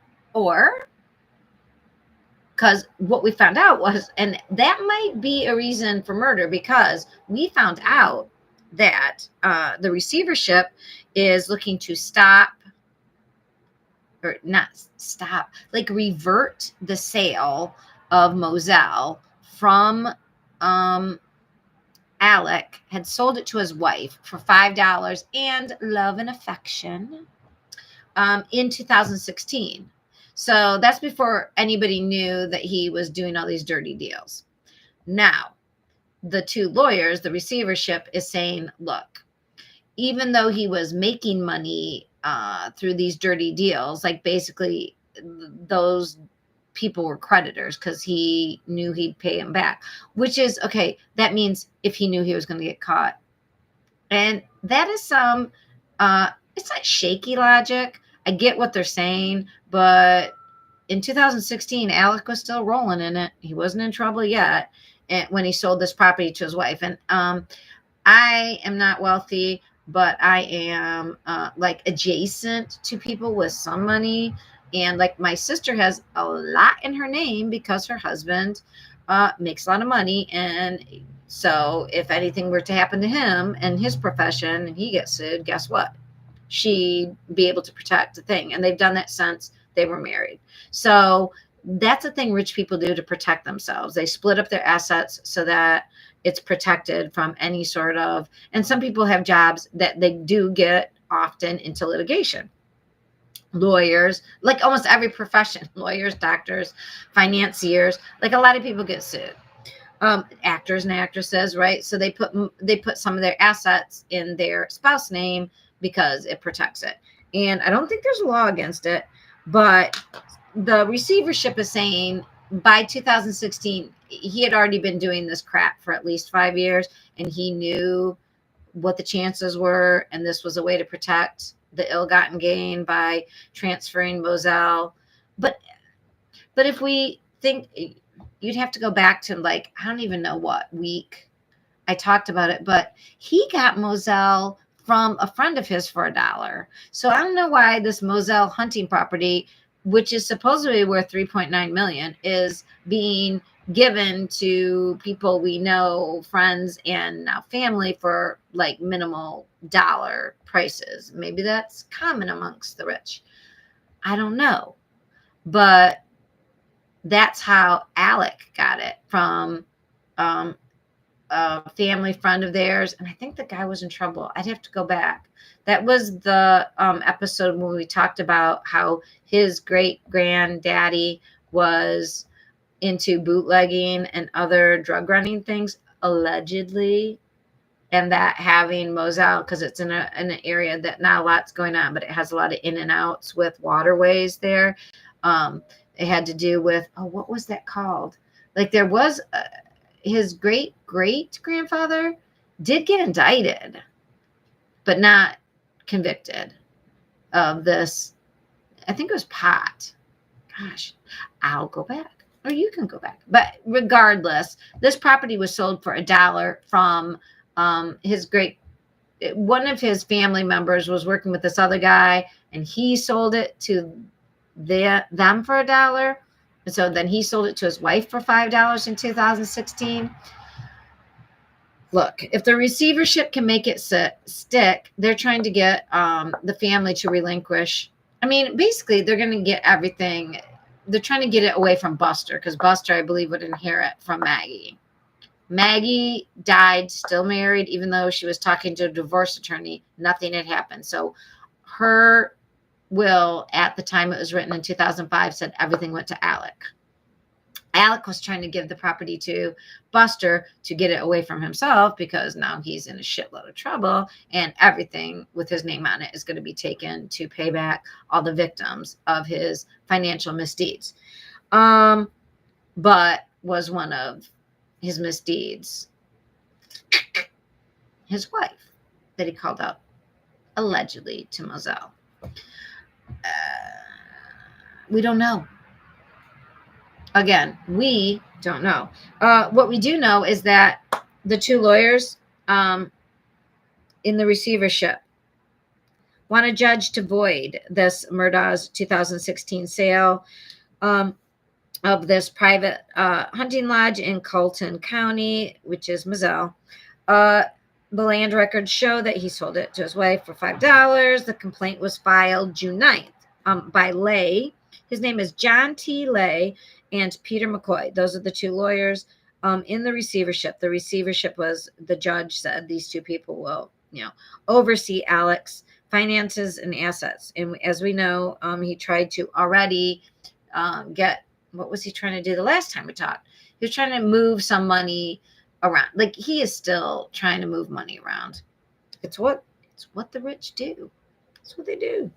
Speaker 1: because what we found out was, and that might be a reason for murder, because we found out that the receivership is looking to revert the sale of Moselle from Alec had sold it to his wife for $5 and love and affection in 2016. So that's before anybody knew that he was doing all these dirty deals. Now, the two lawyers, the receivership, is saying, look, even though he was making money through these dirty deals, like basically those people were creditors because he knew he'd pay him back, which is okay. That means if he knew he was going to get caught. And that is some, it's not shaky logic. I get what they're saying, but in 2016, Alec was still rolling in it. He wasn't in trouble yet when he sold this property to his wife. And I am not wealthy, but I am like adjacent to people with some money. And like my sister has a lot in her name because her husband makes a lot of money. And so if anything were to happen to him and his profession and he gets sued, guess what? She'd be able to protect the thing. And they've done that since they were married. So that's a thing rich people do to protect themselves. They split up their assets so that it's protected from any sort of, and some people have jobs that they do get often into litigation. Lawyers, like almost every profession, lawyers, doctors, financiers, like a lot of people get sued. Actors and actresses, right? So they put some of their assets in their spouse name because it protects it. And I don't think there's a law against it, but the receivership is saying by 2016, he had already been doing this crap for at least 5 years, and he knew what the chances were, and this was a way to protect the ill-gotten gain by transferring Moselle. But if we think, you'd have to go back to, like, I don't even know what week I talked about it, but he got Moselle from a friend of his for $1. So I don't know why this Moselle hunting property, which is supposedly worth $3.9 million, is being given to people we know, friends, and now family for like minimal dollar prices. Maybe that's common amongst the rich. I don't know. But that's how Alec got it, from a family friend of theirs. And I think the guy was in trouble. I'd have to go back. That was the episode when we talked about how his great granddaddy was into bootlegging and other drug running things, allegedly, and that having Moselle, because it's in an area that not a lot's going on, but it has a lot of in and outs with waterways there. It had to do with, what was that called? Like there was his great grandfather did get indicted, but not convicted of this. I think it was pot. Gosh, I'll go back, or you can go back. But regardless, this property was sold for $1 from one of his family members was working with this other guy, and he sold it to them for $1. And so then he sold it to his wife for $5 in 2016. Look, if the receivership can make it stick, they're trying to get the family to relinquish. I mean, basically, they're going to get everything. They're trying to get it away from Buster, because Buster, I believe, would inherit from Maggie. Maggie died still married, even though she was talking to a divorce attorney. Nothing had happened. So her will, at the time it was written in 2005, said everything went to Alec. Alec was trying to give the property to Buster to get it away from himself, because now he's in a shitload of trouble, and everything with his name on it is going to be taken to pay back all the victims of his financial misdeeds. But was one of his misdeeds his wife that he called out allegedly to Moselle? We don't know. Again, we don't know. What we do know is that the two lawyers in the receivership want a judge to void this Murdaugh's 2016 sale of this private hunting lodge in Colton County, which is Moselle. The land records show that he sold it to his wife for $5. The complaint was filed June 9th by Lay. His name is John T. Lay and Peter McCoy. Those are the two lawyers in the receivership. The receivership was, the judge said, these two people will, oversee Alec's finances and assets. And as we know, he tried to already get, what was he trying to do the last time we talked? He was trying to move some money around. Like, he is still trying to move money around. It's what the rich do. It's what they do.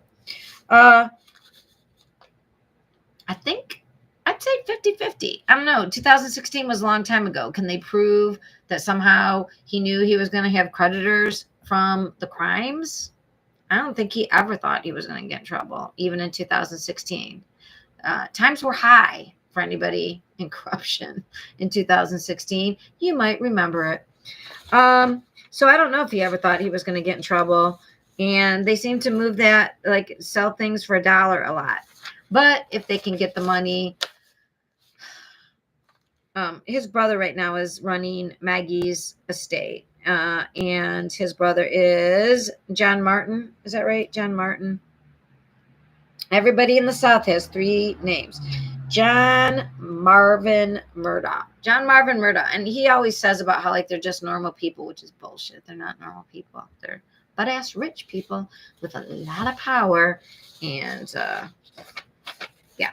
Speaker 1: I think I'd say 50-50. I don't know. 2016 was a long time ago. Can they prove that somehow he knew he was going to have creditors from the crimes? I don't think he ever thought he was going to get in trouble, even in 2016. Times were high for anybody in corruption in 2016. You might remember it. So I don't know if he ever thought he was going to get in trouble. And they seem to move that, like, sell things for $1 a lot. But if they can get the money, his brother right now is running Maggie's estate. And his brother is John Martin. Is that right? John Martin. Everybody in the South has 3 names. John Marvin Murdaugh. John Marvin Murdaugh. And he always says about how, like, they're just normal people, which is bullshit. They're not normal people. They're butt-ass rich people with a lot of power. And, yeah.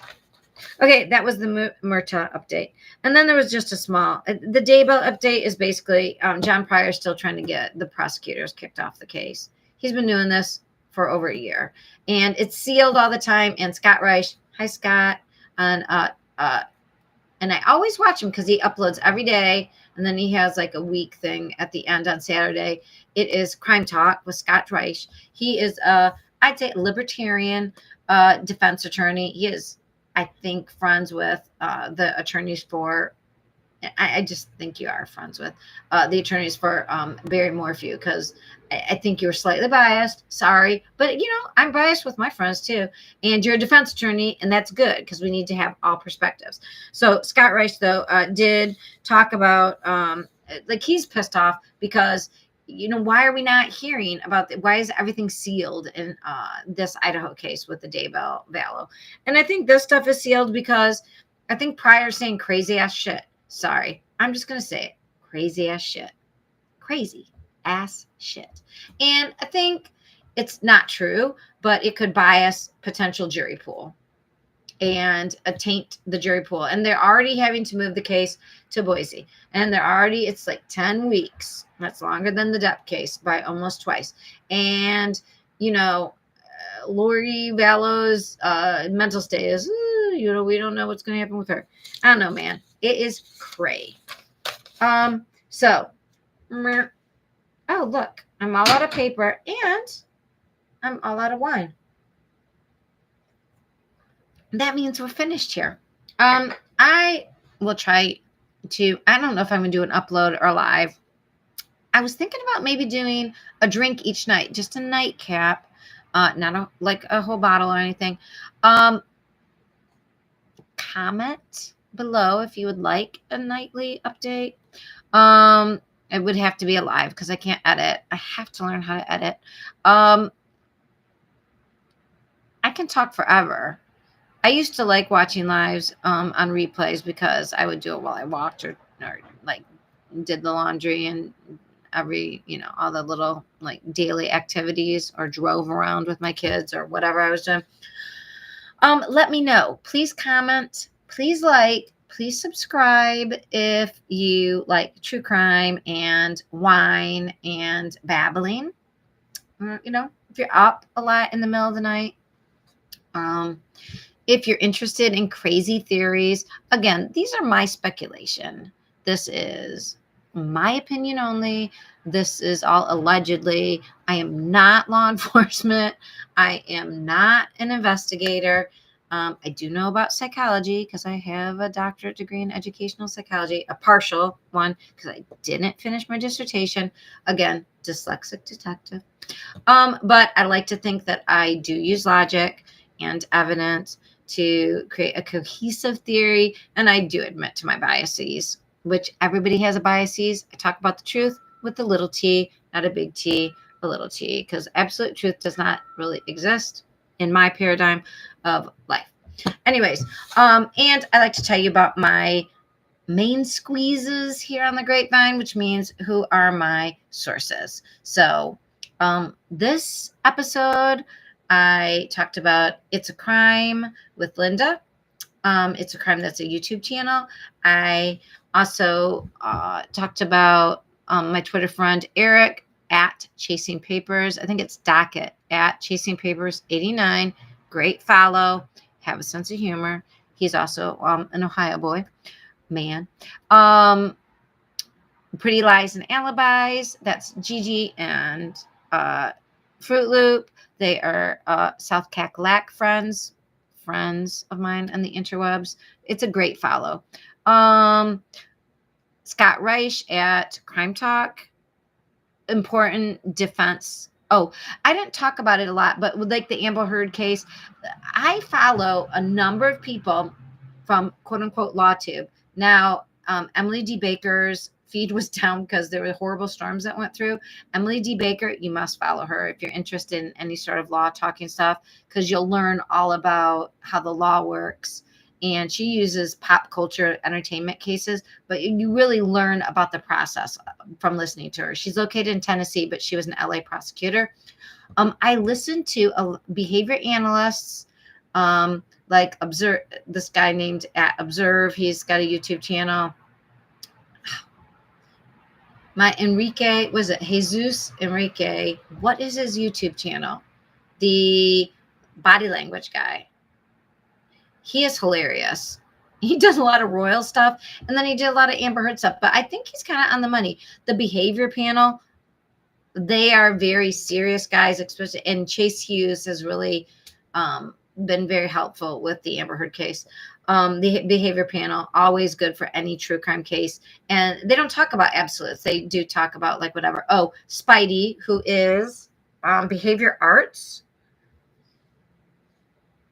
Speaker 1: Okay, that was the Murtaugh update. And then there was just a small, the Daybell update is basically John Pryor still trying to get the prosecutors kicked off the case. He's been doing this for over a year. And it's sealed all the time. And Scott Reich, hi Scott, and I always watch him because he uploads every day. And then he has like a week thing at the end on Saturday. It is Crime Talk with Scott Reich. He is, I'd say, a libertarian defense attorney. He is, I think, friends with the attorneys for, I just think you are friends with the attorneys for Barry Morphew, because I think you're slightly biased. Sorry. But, I'm biased with my friends too. And you're a defense attorney, and that's good because we need to have all perspectives. So Scott Reich, though, did talk about, like, he's pissed off because, why are we not hearing about why is everything sealed in this Idaho case with the Daybell Vallow? And I think this stuff is sealed because I think Pryor's saying crazy ass shit. Sorry, I'm just going to say it. Crazy ass shit. Crazy ass shit. And I think it's not true, but it could bias potential jury pool and taint the jury pool. And they're already having to move the case to Boise. And it's like 10 weeks. That's longer than the Depp case by almost twice. And, Lori Vallow's mental state is, we don't know what's going to happen with her. I don't know, man. It is cray. So, oh, look, I'm all out of paper and I'm all out of wine. That means we're finished here. I will try to, I don't know if I'm going to do an upload or live. I was thinking about maybe doing a drink each night, just a nightcap, not like a whole bottle or anything. Comment below if you would like a nightly update. It would have to be a live because I can't edit. I have to learn how to edit. I can talk forever. I used to like watching lives on replays because I would do it while I walked or like did the laundry and all the little like daily activities, or drove around with my kids or whatever I was doing. Let me know. Please comment. Please like. Please subscribe if you like true crime and wine and babbling. If you're up a lot in the middle of the night. If you're interested in crazy theories, again, these are my speculation. This is my opinion only. This is all allegedly. I am not law enforcement. I am not an investigator. I do know about psychology because I have a doctorate degree in educational psychology, a partial one because I didn't finish my dissertation. Again, dyslexic detective. But I like to think that I do use logic and evidence to create a cohesive theory. And I do admit to my biases, which everybody has a biases. I talk about the truth with a little t, not a big T, a little t, because absolute truth does not really exist in my paradigm of life. Anyways, and I like to tell you about my main squeezes here on the Grapevine, which means who are my sources. So this episode, I talked about It's a Crime with Linda. It's a Crime, that's a YouTube channel. I also talked about my Twitter friend Eric at Chasing Papers. I think it's Docket at Chasing Papers 89. Great follow. Have a sense of humor. He's also an Ohio boy. Man. Pretty Lies and Alibis. That's Gigi and Fruit Loop. They are South Cackalack friends of mine on the interwebs. It's a great follow. Scott Reich at Crime Talk. Important defense. Oh, I didn't talk about it a lot, but with like the Amber Heard case, I follow a number of people from quote unquote LawTube. Now, Emily D. Baker's feed was down because there were horrible storms that went through. Emily D. Baker, you must follow her if you're interested in any sort of law talking stuff, because you'll learn all about how the law works. And she uses pop culture entertainment cases, but you really learn about the process from listening to her. She's located in Tennessee, but she was an LA prosecutor. I listened to behavior analysts, like Observe, this guy named at Observe. He's got a YouTube channel. My Enrique, was it Jesus Enrique? What is his YouTube channel? The body language guy. He is hilarious. He does a lot of royal stuff, and then he did a lot of Amber Heard stuff, but I think he's kind of on the money. The behavior panel, they are very serious guys, especially, and Chase Hughes has really been very helpful with the Amber Heard case. The behavior panel, always good for any true crime case. And they don't talk about absolutes. They do talk about like whatever. Oh, Spidey, who is behavior arts,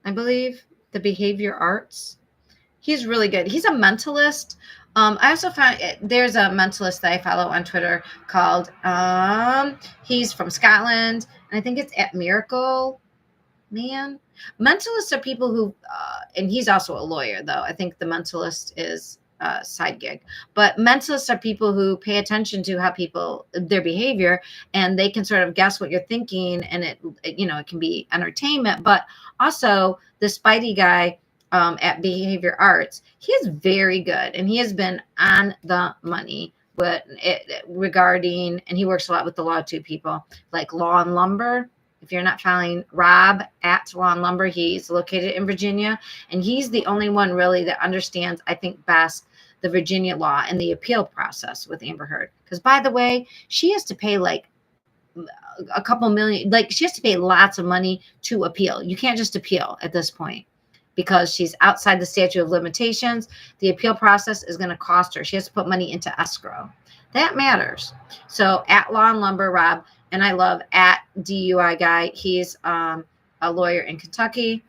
Speaker 1: I believe. The behavior arts. He's really good. He's a mentalist. I also found there's a mentalist that I follow on Twitter called, he's from Scotland, and I think it's at Miracle Man. Mentalists are people who, and he's also a lawyer, though. I think the mentalist is a side gig. But mentalists are people who pay attention to how their behavior, and they can sort of guess what you're thinking, and it can be entertainment. But also, the Spidey guy at Behavior Arts, he is very good, and he has been on the money regarding, and he works a lot with the LawTube people, like Law and Lumber. If you're not following Rob at Law and Lumber, he's located in Virginia, and he's the only one really that understands, I think, best the Virginia law and the appeal process with Amber Heard. Because, by the way, she has to pay like a couple million, like she has to pay lots of money to appeal. You can't just appeal at this point because she's outside the statute of limitations. The appeal process is going to cost her. She has to put money into escrow. That matters. So at Law and Lumber, Rob, and I love at DUI Guy. He's a lawyer in Kentucky.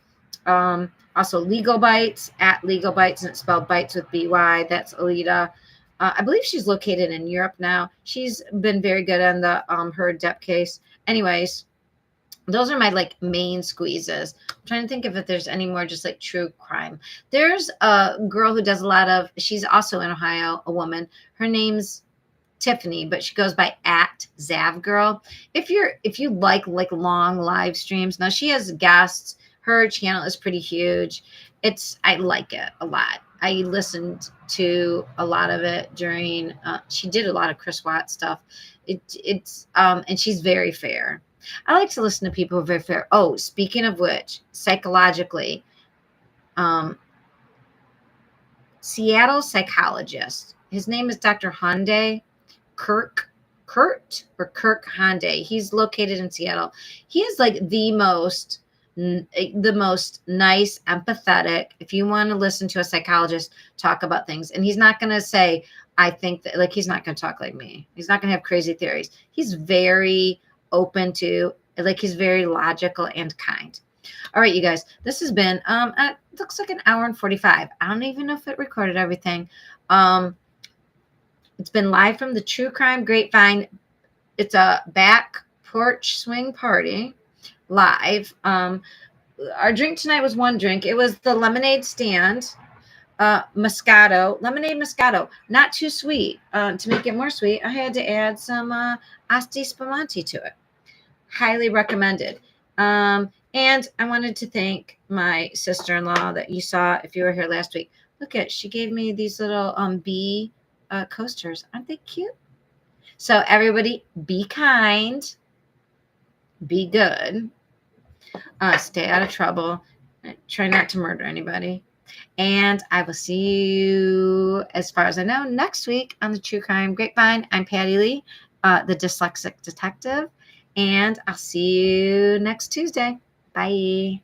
Speaker 1: Also Legal Bites, at Legal Bites, and it's spelled Bites with BY. That's Alita. I believe she's located in Europe now. She's been very good on the Heard Depp case. Anyways, those are my like main squeezes. I'm trying to think if there's any more just like true crime. There's a girl who does a lot of, she's also in Ohio, a woman. Her name's Tiffany, but she goes by @ZavGirl. If you like long live streams, now she has guests. Her channel is pretty huge. I like it a lot. I listened to a lot of it during. She did a lot of Chris Watt stuff. And she's very fair. I like to listen to people who are very fair. Oh, speaking of which, psychologically, Seattle psychologist. His name is Dr. Hyundai. Kurt Hyundai. He's located in Seattle. He is like the most nice, empathetic. If you want to listen to a psychologist talk about things, and he's not going to say, I think that, like, he's not going to talk like me. He's not going to have crazy theories. He's very open to, like, he's very logical and kind. All right, you guys, this has been, it looks like an hour and 45. I don't even know if it recorded everything. It's been live from the True Crime Grapevine. It's a back porch swing party live. Our drink tonight was one drink. It was the lemonade stand, lemonade Moscato. Not too sweet. To make it more sweet, I had to add some Asti Spumante to it. Highly recommended. And I wanted to thank my sister-in-law that you saw if you were here last week. Look at, she gave me these little bee coasters. Aren't they cute? So everybody, be kind, be good, stay out of trouble, try not to murder anybody, and I will see you, as far as I know, next week on the True Crime Grapevine. I'm Patti Lee, the dyslexic detective, and I'll see you next Tuesday. Bye.